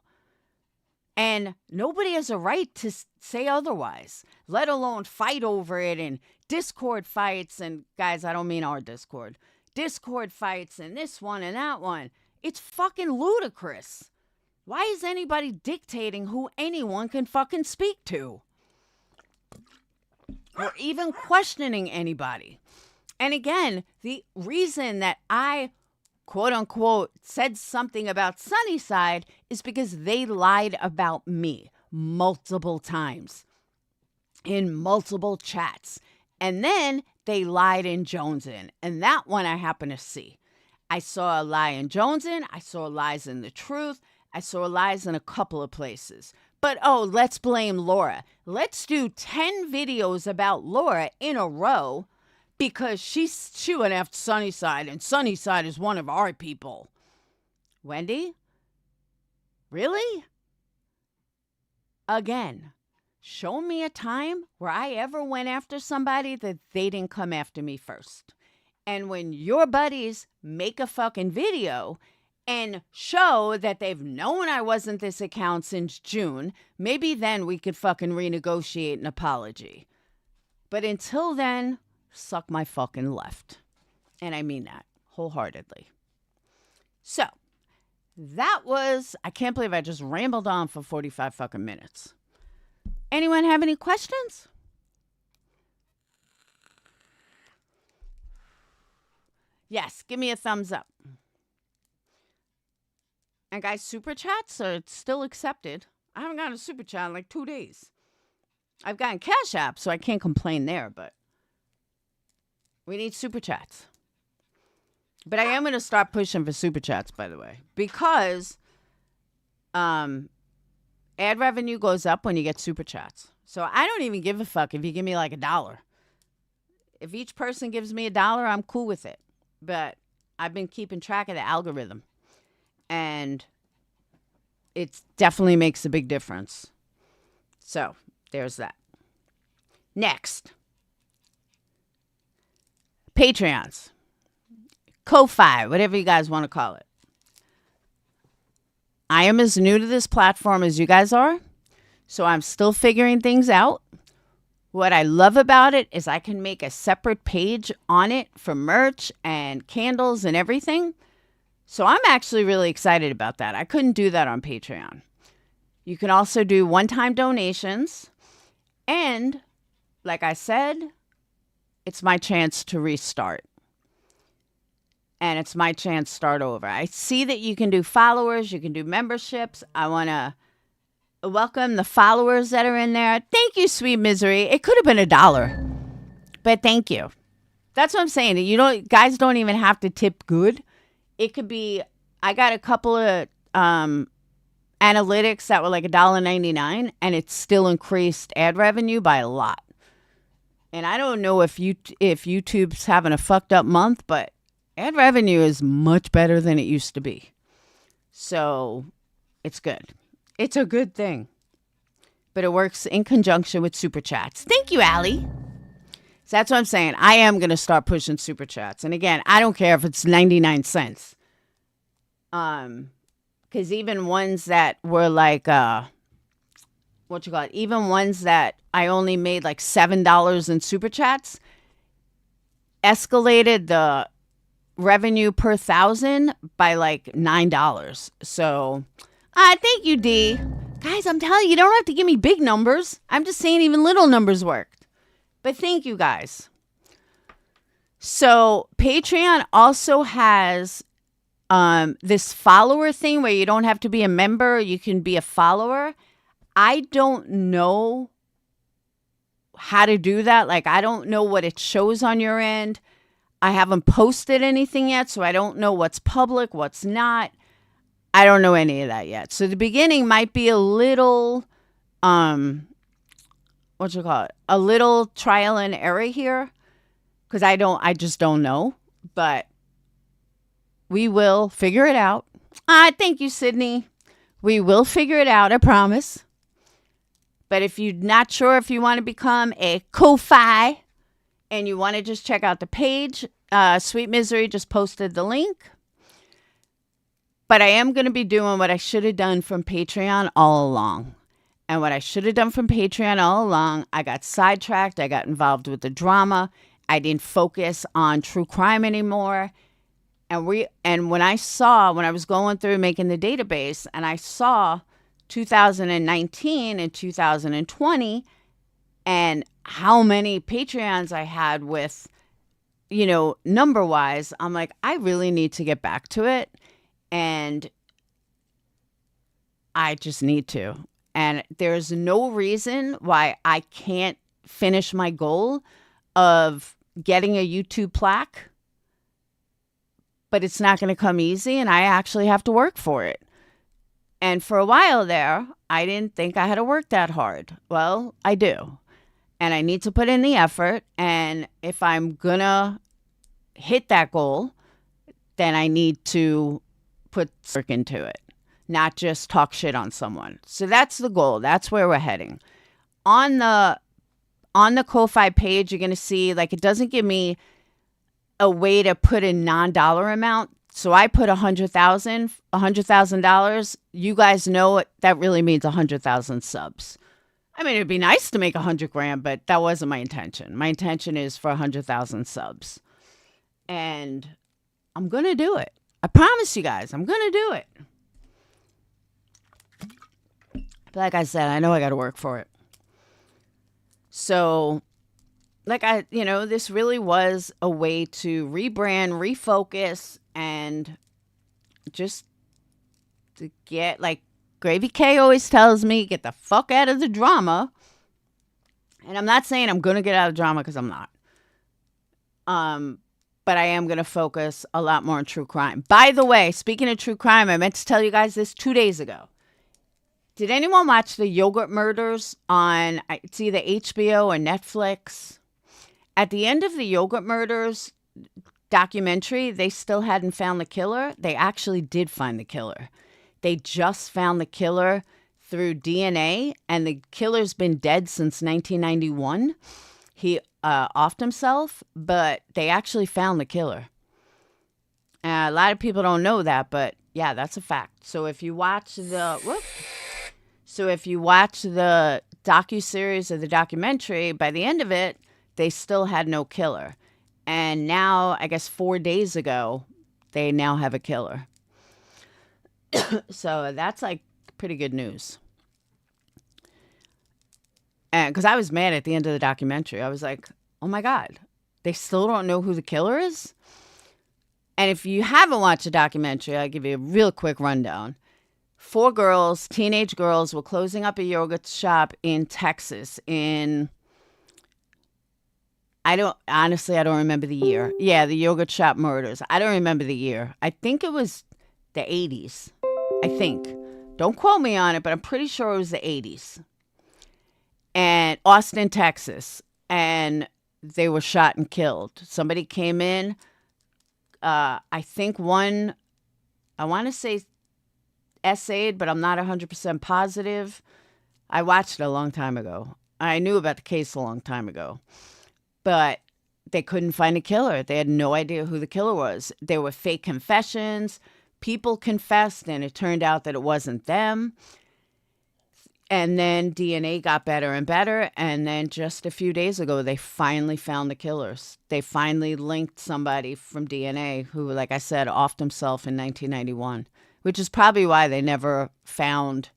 Speaker 2: And nobody has a right to say otherwise, let alone fight over it and Discord fights. And guys, I don't mean our Discord. Discord fights and this one and that one. It's fucking ludicrous. Why is anybody dictating who anyone can fucking speak to? Or even questioning anybody. And again, the reason that I, quote unquote, said something about Sunnyside is because they lied about me multiple times in multiple chats. And then they lied in Jonesin. And that one I happen to see. I saw a lie in Jonesin. I saw lies in The Truth. I saw lies in a couple of places. But, let's blame Laura. Let's do 10 videos about Laura in a row because she went after Sunnyside, and Sunnyside is one of our people. Wendy? Really? Again, show me a time where I ever went after somebody that they didn't come after me first. And when your buddies make a fucking video and show that they've known I wasn't this account since June, maybe then we could fucking renegotiate an apology. But until then, suck my fucking left. And I mean that wholeheartedly. So, that was, I can't believe I just rambled on for 45 fucking minutes. Anyone have any questions? Yes, give me a thumbs up. And guys, super chats are still accepted. I haven't gotten a super chat in like 2 days. I've gotten Cash App, so I can't complain there, but we need super chats. But I am going to start pushing for super chats, by the way, because ad revenue goes up when you get super chats. So I don't even give a fuck if you give me like $1. If each person gives me $1, I'm cool with it. But I've been keeping track of the algorithm. And it definitely makes a big difference. So, there's that. Next. Patreons. Ko-Fi, whatever you guys want to call it. I am as new to this platform as you guys are. So, I'm still figuring things out. What I love about it is I can make a separate page on it for merch and candles and everything. So I'm actually really excited about that. I couldn't do that on Patreon. You can also do one-time donations. And like I said, it's my chance to restart. And it's my chance to start over. I see that you can do followers. You can do memberships. I want to welcome the followers that are in there. Thank you, Sweet Misery. It could have been $1. But thank you. That's what I'm saying. Guys don't even have to tip good. It could be, I got a couple of analytics that were like $1.99, and it still increased ad revenue by a lot. And I don't know if YouTube's having a fucked up month, but ad revenue is much better than it used to be. So it's good. It's a good thing. But it works in conjunction with super chats. Thank you, Allie. So that's what I'm saying. I am going to start pushing super chats. And again, I don't care if it's 99 cents. Because even ones that were like, even ones that I only made like $7 in super chats, escalated the revenue per 1,000 by like $9. So, thank you, D. Guys, I'm telling you don't have to give me big numbers. I'm just saying even little numbers worked. But thank you guys. So Patreon also has this follower thing where you don't have to be a member. You can be a follower. I don't know how to do that. Like, I don't know what it shows on your end. I haven't posted anything yet, so I don't know what's public, what's not. I don't know any of that yet. So the beginning might be a little, a little trial and error here, because I just don't know, but we will figure it out. Thank you, Sydney. We will figure it out, I promise. But if you're not sure if you want to become a Ko-Fi and you want to just check out the page, Sweet Misery just posted the link. But I am going to be doing what I should have done from Patreon all along. And what I should have done from Patreon all along, I got sidetracked. I got involved with the drama. I didn't focus on true crime anymore. And when I was going through making the database and I saw 2019 and 2020 and how many Patreons I had with, number wise, I'm like, I really need to get back to it. And I just need to. And there's no reason why I can't finish my goal of getting a YouTube plaque, but it's not going to come easy, and I actually have to work for it. And for a while there, I didn't think I had to work that hard. Well, I do. And I need to put in the effort. And if I'm going to hit that goal, then I need to put work into it, not just talk shit on someone. So that's the goal. That's where we're heading. On the Ko-Fi page, you're going to see, like, it doesn't give me a way to put a non-dollar amount. So I put $100,000. You guys know that really means 100,000 subs. I mean, it'd be nice to make 100 grand, but that wasn't my intention. My intention is for 100,000 subs. And I'm going to do it. I promise you guys, I'm going to do it. But like I said, I know I got to work for it. So, this really was a way to rebrand, refocus, and just to get, like Gravy K always tells me, get the fuck out of the drama. And I'm not saying I'm going to get out of drama, because I'm not. But I am going to focus a lot more on true crime. By the way, speaking of true crime, I meant to tell you guys this 2 days ago. Did anyone watch the yogurt murders on, it's either HBO or Netflix? At the end of the yogurt murders documentary, they still hadn't found the killer. They actually did find the killer. They just found the killer through DNA, and the killer's been dead since 1991. He offed himself, but they actually found the killer. A lot of people don't know that, but yeah, that's a fact. So if you watch the docuseries or the documentary, by the end of it, they still had no killer. And now, I guess 4 days ago, they now have a killer. So that's like pretty good news. And because I was mad at the end of the documentary, I was like, oh my God, they still don't know who the killer is? And if you haven't watched the documentary, I'll give you a real quick rundown. 4 girls, teenage girls, were closing up a yogurt shop in Texas I don't remember the year. Yeah, the yogurt shop murders. I don't remember the year. I think it was the 80s. I think. Don't quote me on it, but I'm pretty sure it was the 80s. And Austin, Texas. And they were shot and killed. Somebody came in. I think one, I want to say essayed, but I'm not 100% positive. I watched it a long time ago. I knew about the case a long time ago. But they couldn't find a killer. They had no idea who the killer was. There were fake confessions. People confessed, and it turned out that it wasn't them. And then DNA got better and better. And then just a few days ago, they finally found the killers. They finally linked somebody from DNA who, like I said, offed himself in 1991, which is probably why they never found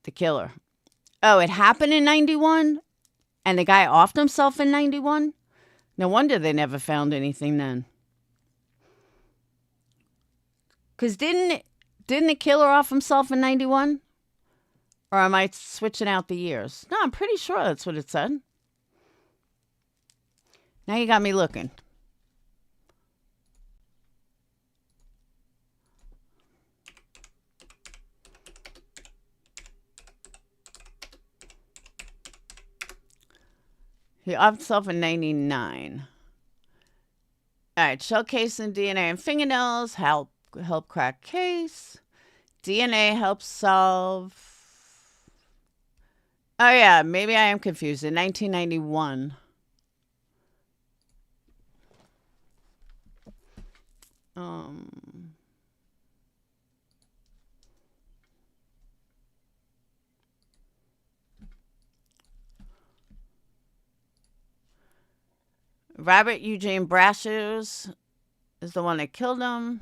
Speaker 2: the killer. Oh, it happened in 91? And the guy offed himself in 91? No wonder they never found anything then. Because didn't the killer off himself in 91? Or am I switching out the years? No, I'm pretty sure that's what it said. Now you got me looking. He offed himself in 99. All right, showcasing DNA and fingernails help crack case. DNA helps solve. Oh yeah, maybe I am confused. In 1991. Robert Eugene Brashers is the one that killed him.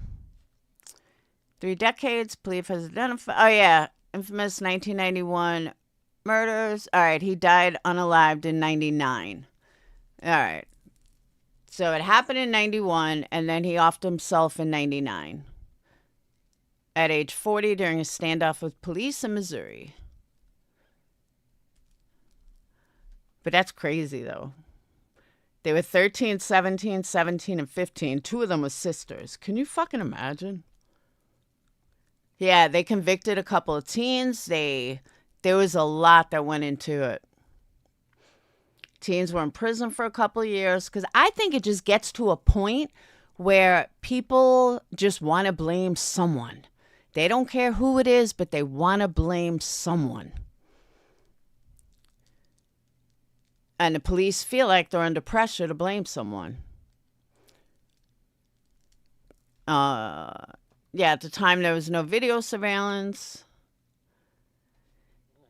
Speaker 2: 3 decades, police has identified. Oh, yeah. Infamous 1991 murders. All right. He died unalived in 99. All right. So it happened in 91, and then he offed himself in 99. At age 40 during a standoff with police in Missouri. But that's crazy, though. They were 13, 17, 17, and 15. Two of them were sisters. Can you fucking imagine? Yeah, they convicted a couple of teens. There was a lot that went into it. Teens were in prison for a couple of years because I think it just gets to a point where people just want to blame someone. They don't care who it is, but they want to blame someone. And the police feel like they're under pressure to blame someone. Yeah, at the time there was no video surveillance.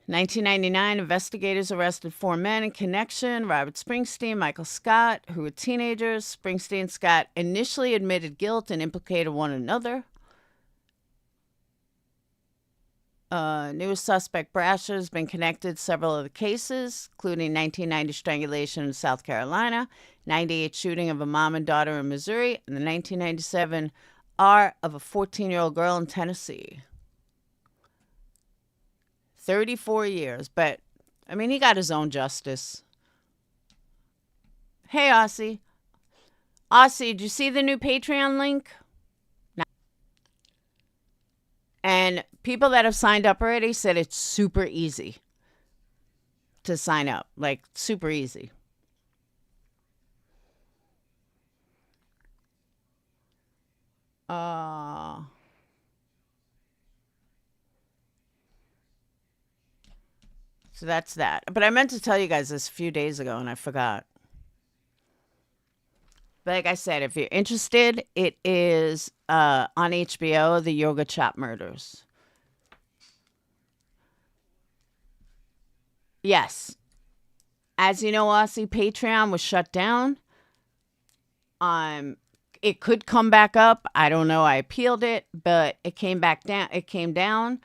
Speaker 2: 1999, investigators arrested 4 men in connection: Robert Springsteen, Michael Scott, who were teenagers. Springsteen and Scott initially admitted guilt and implicated one another. Newest suspect Brasher has been connected to several other cases, including 1990 strangulation in South Carolina, 98 shooting of a mom and daughter in Missouri, and the 1997 R of a 14-year-old girl in Tennessee. 34 years, but I mean, he got his own justice. Hey, Aussie. Aussie, did you see the new Patreon link? No. And people that have signed up already said it's super easy to sign up. Like, super easy. So that's that. But I meant to tell you guys this a few days ago and I forgot. But like I said, if you're interested, it is on HBO, The Yoga Chop Murders. Yes. As you know, Aussie, Patreon was shut down. It could come back up. I don't know. I appealed it, but it came back down. It came down.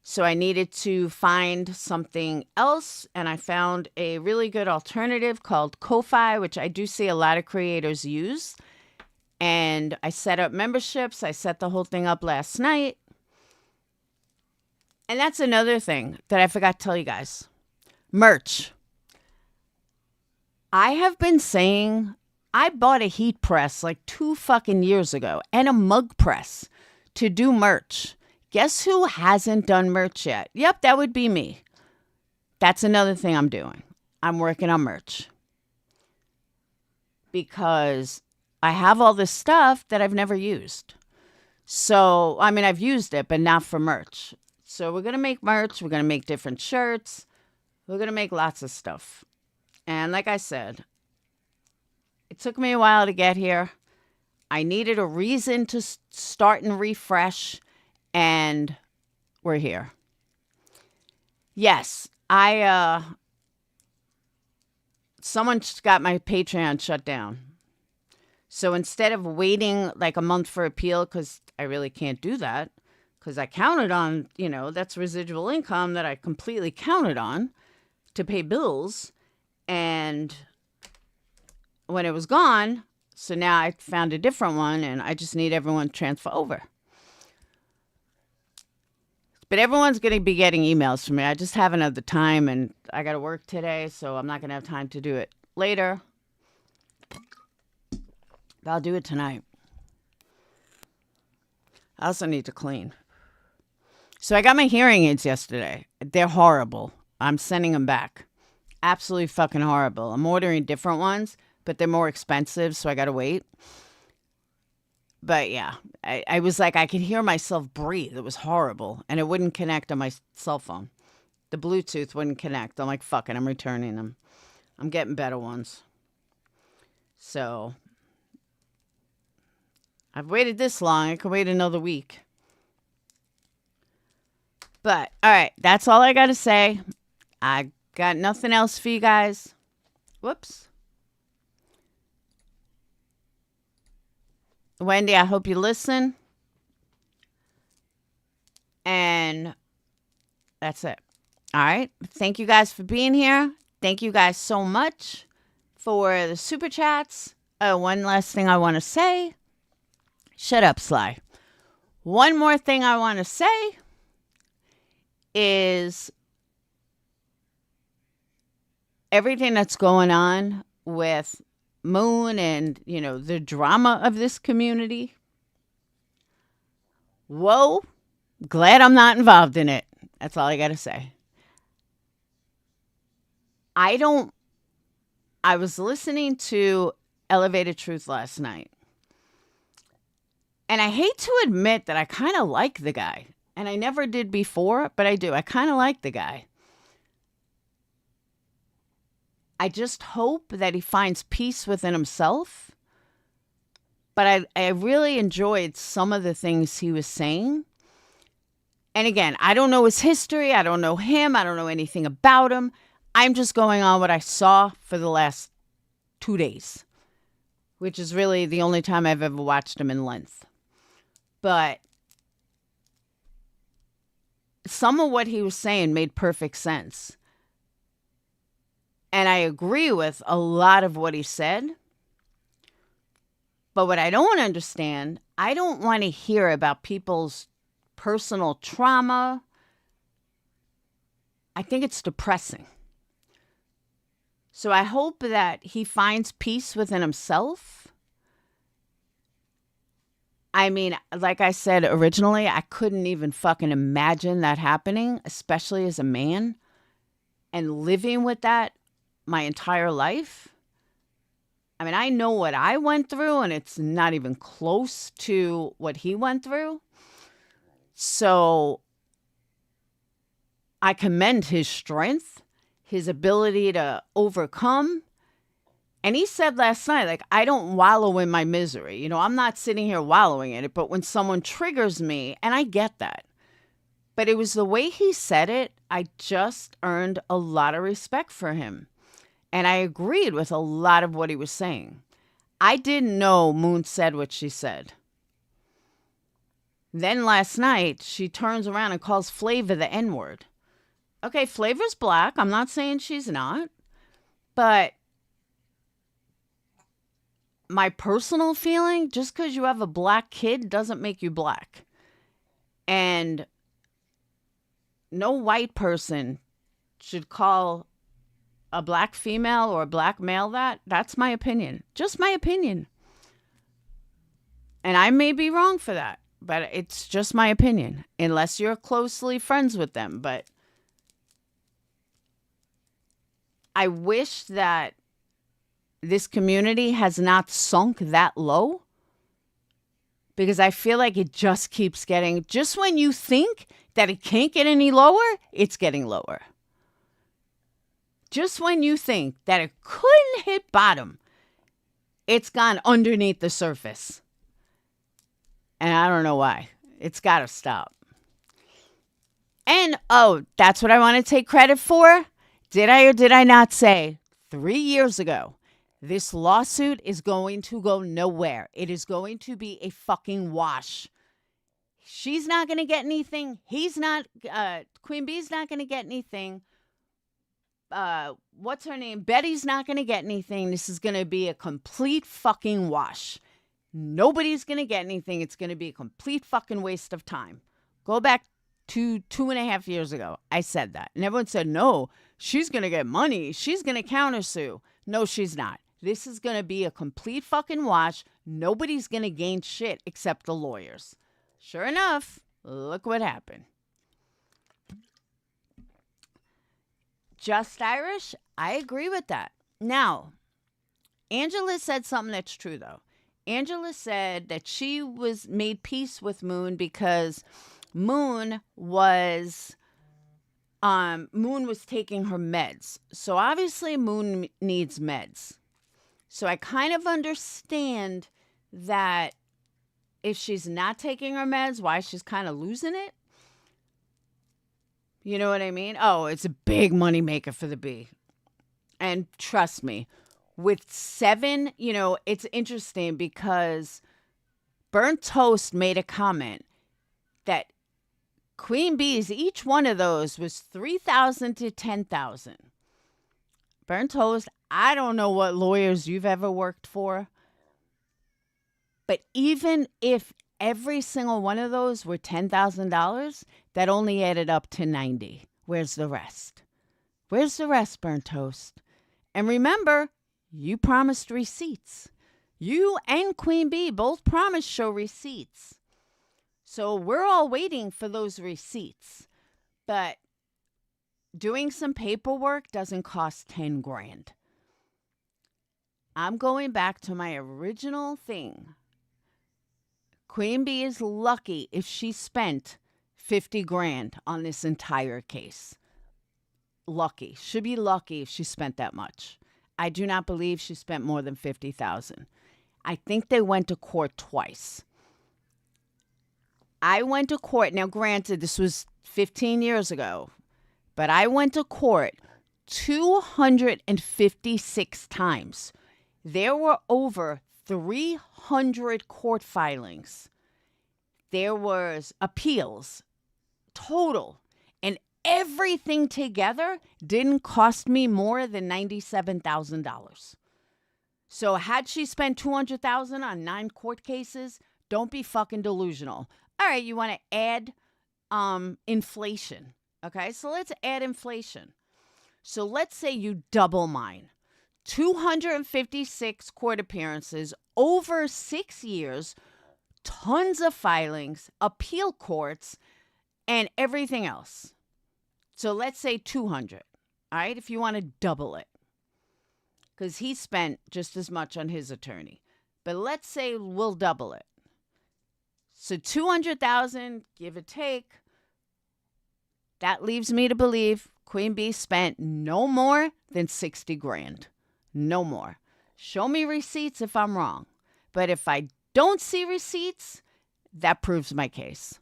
Speaker 2: So I needed to find something else, and I found a really good alternative called Ko-Fi, which I do see a lot of creators use. And I set up memberships. I set the whole thing up last night. And that's another thing that I forgot to tell you guys. Merch. I have been saying I bought a heat press like 2 fucking years ago and a mug press to do merch. Guess who hasn't done merch yet? Yep, that would be me. That's another thing I'm doing. I'm working on merch. Because I have all this stuff that I've never used. So, I mean, I've used it, but not for merch. So we're going to make merch. We're going to make different shirts. We're going to make lots of stuff. And like I said, it took me a while to get here. I needed a reason to start and refresh. And we're here. Yes, someone got my Patreon shut down. So instead of waiting like a month for appeal, because I really can't do that, because I counted on, that's residual income that I completely counted on to pay bills. And when it was gone, so now I found a different one and I just need everyone to transfer over. But everyone's going to be getting emails from me. I just haven't had the time, and I got to work today, so I'm not going to have time to do it later. But I'll do it tonight. I also need to clean. So I got my hearing aids yesterday. They're horrible. I'm sending them back. Absolutely fucking horrible. I'm ordering different ones, but they're more expensive, so I got to wait. But yeah, I was like, I could hear myself breathe. It was horrible. And it wouldn't connect on my cell phone. The Bluetooth wouldn't connect. I'm like, fuck it, I'm returning them. I'm getting better ones. So, I've waited this long. I could wait another week. But, all right, that's all I got to say. I got nothing else for you guys. Whoops. Wendy, I hope you listen. And that's it. All right. Thank you guys for being here. Thank you guys so much for the super chats. One last thing I want to say. Shut up, Sly. One more thing I want to say is everything that's going on with Moon and, the drama of this community. Whoa, glad I'm not involved in it. That's all I got to say. I was listening to Elevated Truth last night. And I hate to admit that I kind of like the guy. And I never did before, but I do. I kind of like the guy. I just hope that he finds peace within himself. But I really enjoyed some of the things he was saying. And again, I don't know his history. I don't know him. I don't know anything about him. I'm just going on what I saw for the last 2 days, which is really the only time I've ever watched him in length. But some of what he was saying made perfect sense. And I agree with a lot of what he said. But what I don't understand, I don't want to hear about people's personal trauma. I think it's depressing. So I hope that he finds peace within himself. I mean, like I said originally, I couldn't even fucking imagine that happening, especially as a man, and living with that my entire life. I mean, I know what I went through, and it's not even close to what he went through. So I commend his strength, his ability to overcome. And he said last night, like, I don't wallow in my misery. I'm not sitting here wallowing in it, but when someone triggers me, and I get that. But it was the way he said it, I just earned a lot of respect for him. And I agreed with a lot of what he was saying. I didn't know Moon said what she said. Then last night, she turns around and calls Flavor the N-word. Okay, Flavor's black. I'm not saying she's not. But my personal feeling, just because you have a black kid doesn't make you black. And no white person should call a black female or a black male that. That's my opinion. Just my opinion. And I may be wrong for that, but it's just my opinion, unless you're closely friends with them. But I wish that this community has not sunk that low, because I feel like it just keeps getting, just when you think that it can't get any lower, it's getting lower. Just when you think that it couldn't hit bottom, it's gone underneath the surface. And I don't know why. It's got to stop. And, that's what I want to take credit for. Did I or did I not say 3 years ago, this lawsuit is going to go nowhere. It is going to be a fucking wash. She's not going to get anything. He's not, Queen Bee's not going to get anything. What's her name? Betty's not going to get anything. This is going to be a complete fucking wash. Nobody's going to get anything. It's going to be a complete fucking waste of time. Go back to 2.5 years ago. I said that. And everyone said, no, she's going to get money. She's going to countersue. No, she's not. This is going to be a complete fucking wash. Nobody's going to gain shit except the lawyers. Sure enough, look what happened. Just Irish, I agree with that. Now, Angela said something that's true, though. Angela said that she made peace with Moon because Moon was taking her meds. So obviously Moon needs meds. So I kind of understand that if she's not taking her meds, why she's kind of losing it. You know what I mean? Oh, it's a big money maker for the Bee. And trust me, with 7, it's interesting because Burnt Toast made a comment that Queen Bees, each one of those was $3,000 to $10,000. Burnt Toast, I don't know what lawyers you've ever worked for, but even if every single one of those were $10,000, that only added up to 90. Where's the rest? Where's the rest, Burnt Toast? And remember, You promised receipts. You and Queen Bee both promised show receipts. So we're all waiting for those receipts. But doing some paperwork doesn't cost 10 grand. I'm going back to my original thing. Queen Bee is lucky if she spent 50 grand on this entire case. Lucky. Should be lucky if she spent that much. I do not believe she spent more than $50,000. I think they went to court twice. I went to court. Now, granted, this was 15 years ago, but I went to court 256 times. There were over 300 court filings. There was appeals total. And everything together didn't cost me more than $97,000. So had she spent $200,000 on 9 court cases, don't be fucking delusional. All right, you want to add inflation. Okay, so let's add inflation. So let's say you double mine. 256 court appearances over 6 years, tons of filings, appeal courts, and everything else. So let's say 200, all right, if you want to double it. Because he spent just as much on his attorney. But let's say we'll double it. So 200,000, give or take. That leaves me to believe Queen Bee spent no more than 60 grand. No more. Show me receipts if I'm wrong. But if I don't see receipts, that proves my case.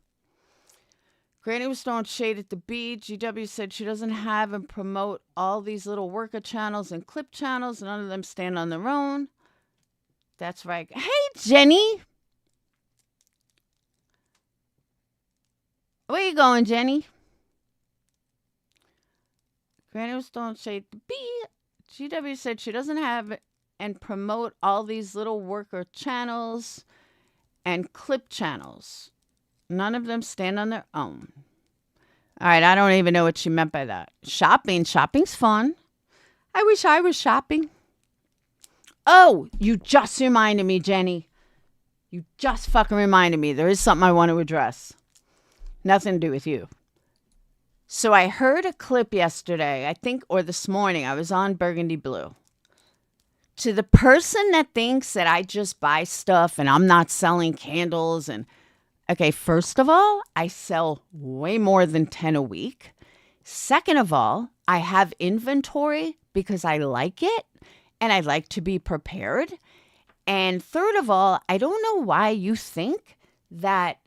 Speaker 2: Granny was throwing shade at the beach. GW said she doesn't have and promote all these little worker channels and clip channels. None of them stand on their own. That's right. Hey, Jenny. Where you going, Jenny? Granny was throwing shade at the beach. GW said she doesn't have and promote all these little worker channels and clip channels. None of them stand on their own. All right, I don't even know what she meant by that. Shopping's fun. I wish I was shopping. Oh, you just reminded me, Jenny. You just fucking reminded me. There is something I want to address. Nothing to do with you. So I heard a clip yesterday, I think, or this morning. I was on Burgundy Blue. To the person that thinks that I just buy stuff and I'm not selling candles and... Okay, first of all, I sell way more than 10 a week. Second of all, I have inventory because I like it and I like to be prepared. And third of all, I don't know why you think that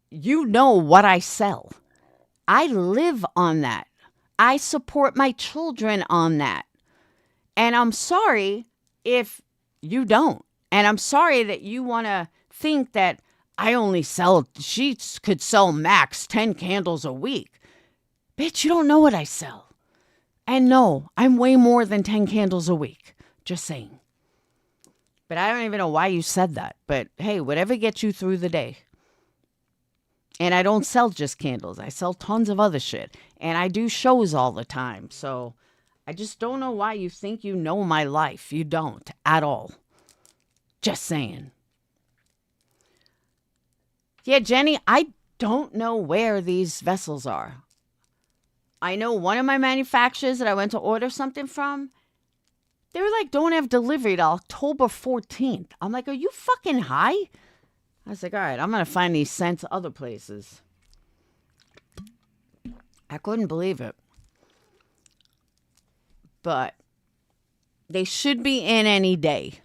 Speaker 2: you know what I sell. I live on that. I support my children on that. And I'm sorry if you don't. And I'm sorry that you want to think that she could sell max 10 candles a week. Bitch, you don't know what I sell. And no, I'm way more than 10 candles a week. Just saying. But I don't even know why you said that. But hey, whatever gets you through the day. And I don't sell just candles. I sell tons of other shit. And I do shows all the time. So I just don't know why you think you know my life. You don't at all. Just saying. Yeah, Jenny, I don't know where these vessels are. I know one of my manufacturers that I went to order something from, they were like, don't have delivery till October 14th. I'm like, are you fucking high? I was like, all right, I'm going to find these scents other places. I couldn't believe it. But they should be in any day.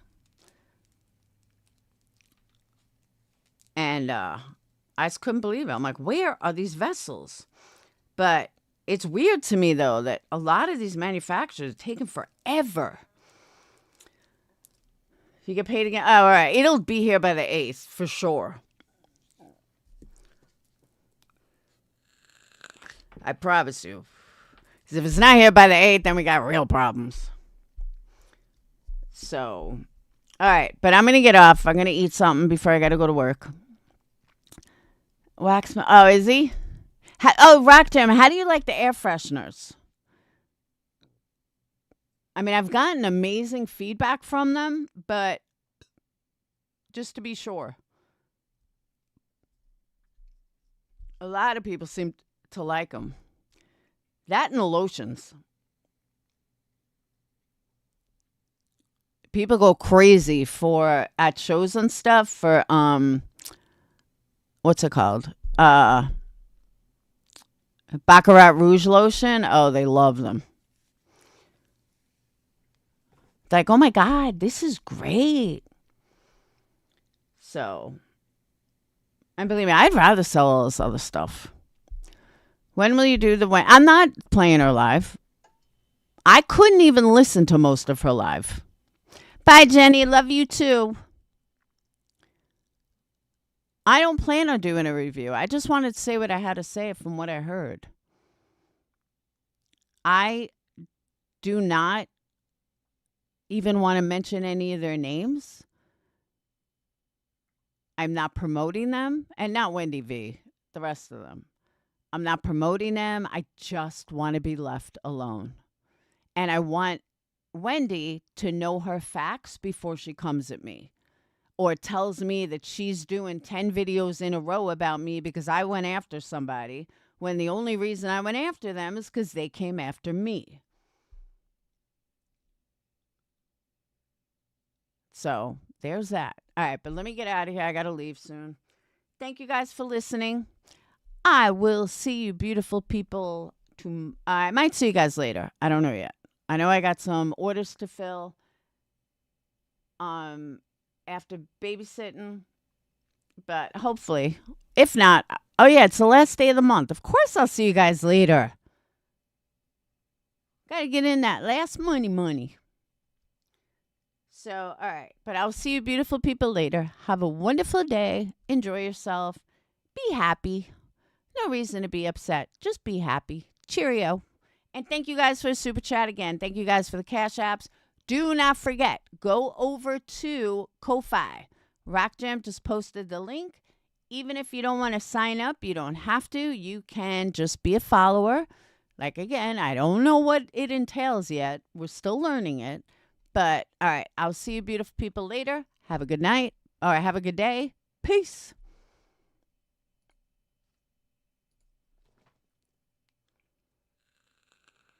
Speaker 2: And I just couldn't believe it. I'm like, where are these vessels? But it's weird to me, though, that a lot of these manufacturers are taking forever. If you get paid again. Oh, all right. It'll be here by the 8th, for sure. I promise you. Because if it's not here by the 8th, then we got real problems. So, all right. But I'm going to get off. I'm going to eat something before I got to go to work. Oh, is he? Rock Jam, how do you like the air fresheners? I mean, I've gotten amazing feedback from them, but just to be sure, a lot of people seem to like them. That and the lotions. People go crazy for at shows and stuff for what's it called? Baccarat Rouge lotion. Oh, they love them. Like, oh my God, this is great. So, and believe me, I'd rather sell all this other stuff. When will you do the way? I'm not playing her live. I couldn't even listen to most of her live. Bye, Jenny. Love you too. I don't plan on doing a review. I just wanted to say what I had to say from what I heard. I do not even want to mention any of their names. I'm not promoting them. And not Wendy V, the rest of them. I'm not promoting them. I just want to be left alone. And I want Wendy to know her facts before she comes at me or tells me that she's doing 10 videos in a row about me because I went after somebody when the only reason I went after them is because they came after me. So there's that. All right, but let me get out of here. I got to leave soon. Thank you guys for listening. I will see you beautiful people. I might see you guys later. I don't know yet. I know I got some orders to fill after babysitting, but hopefully, if not, oh yeah, it's the last day of the month. Of course I'll see you guys later. Got to get in that last money. So, all right, but I'll see you beautiful people later. Have a wonderful day. Enjoy yourself. Be happy. No reason to be upset. Just be happy. Cheerio. And thank you guys for the super chat again. Thank you guys for the cash apps. Do not forget, go over to Ko-Fi. Rock Jam just posted the link. Even if you don't want to sign up, you don't have to. You can just be a follower. Like, again, I don't know what it entails yet. We're still learning it. But, all right, I'll see you beautiful people later. Have a good night or have a good day. Peace.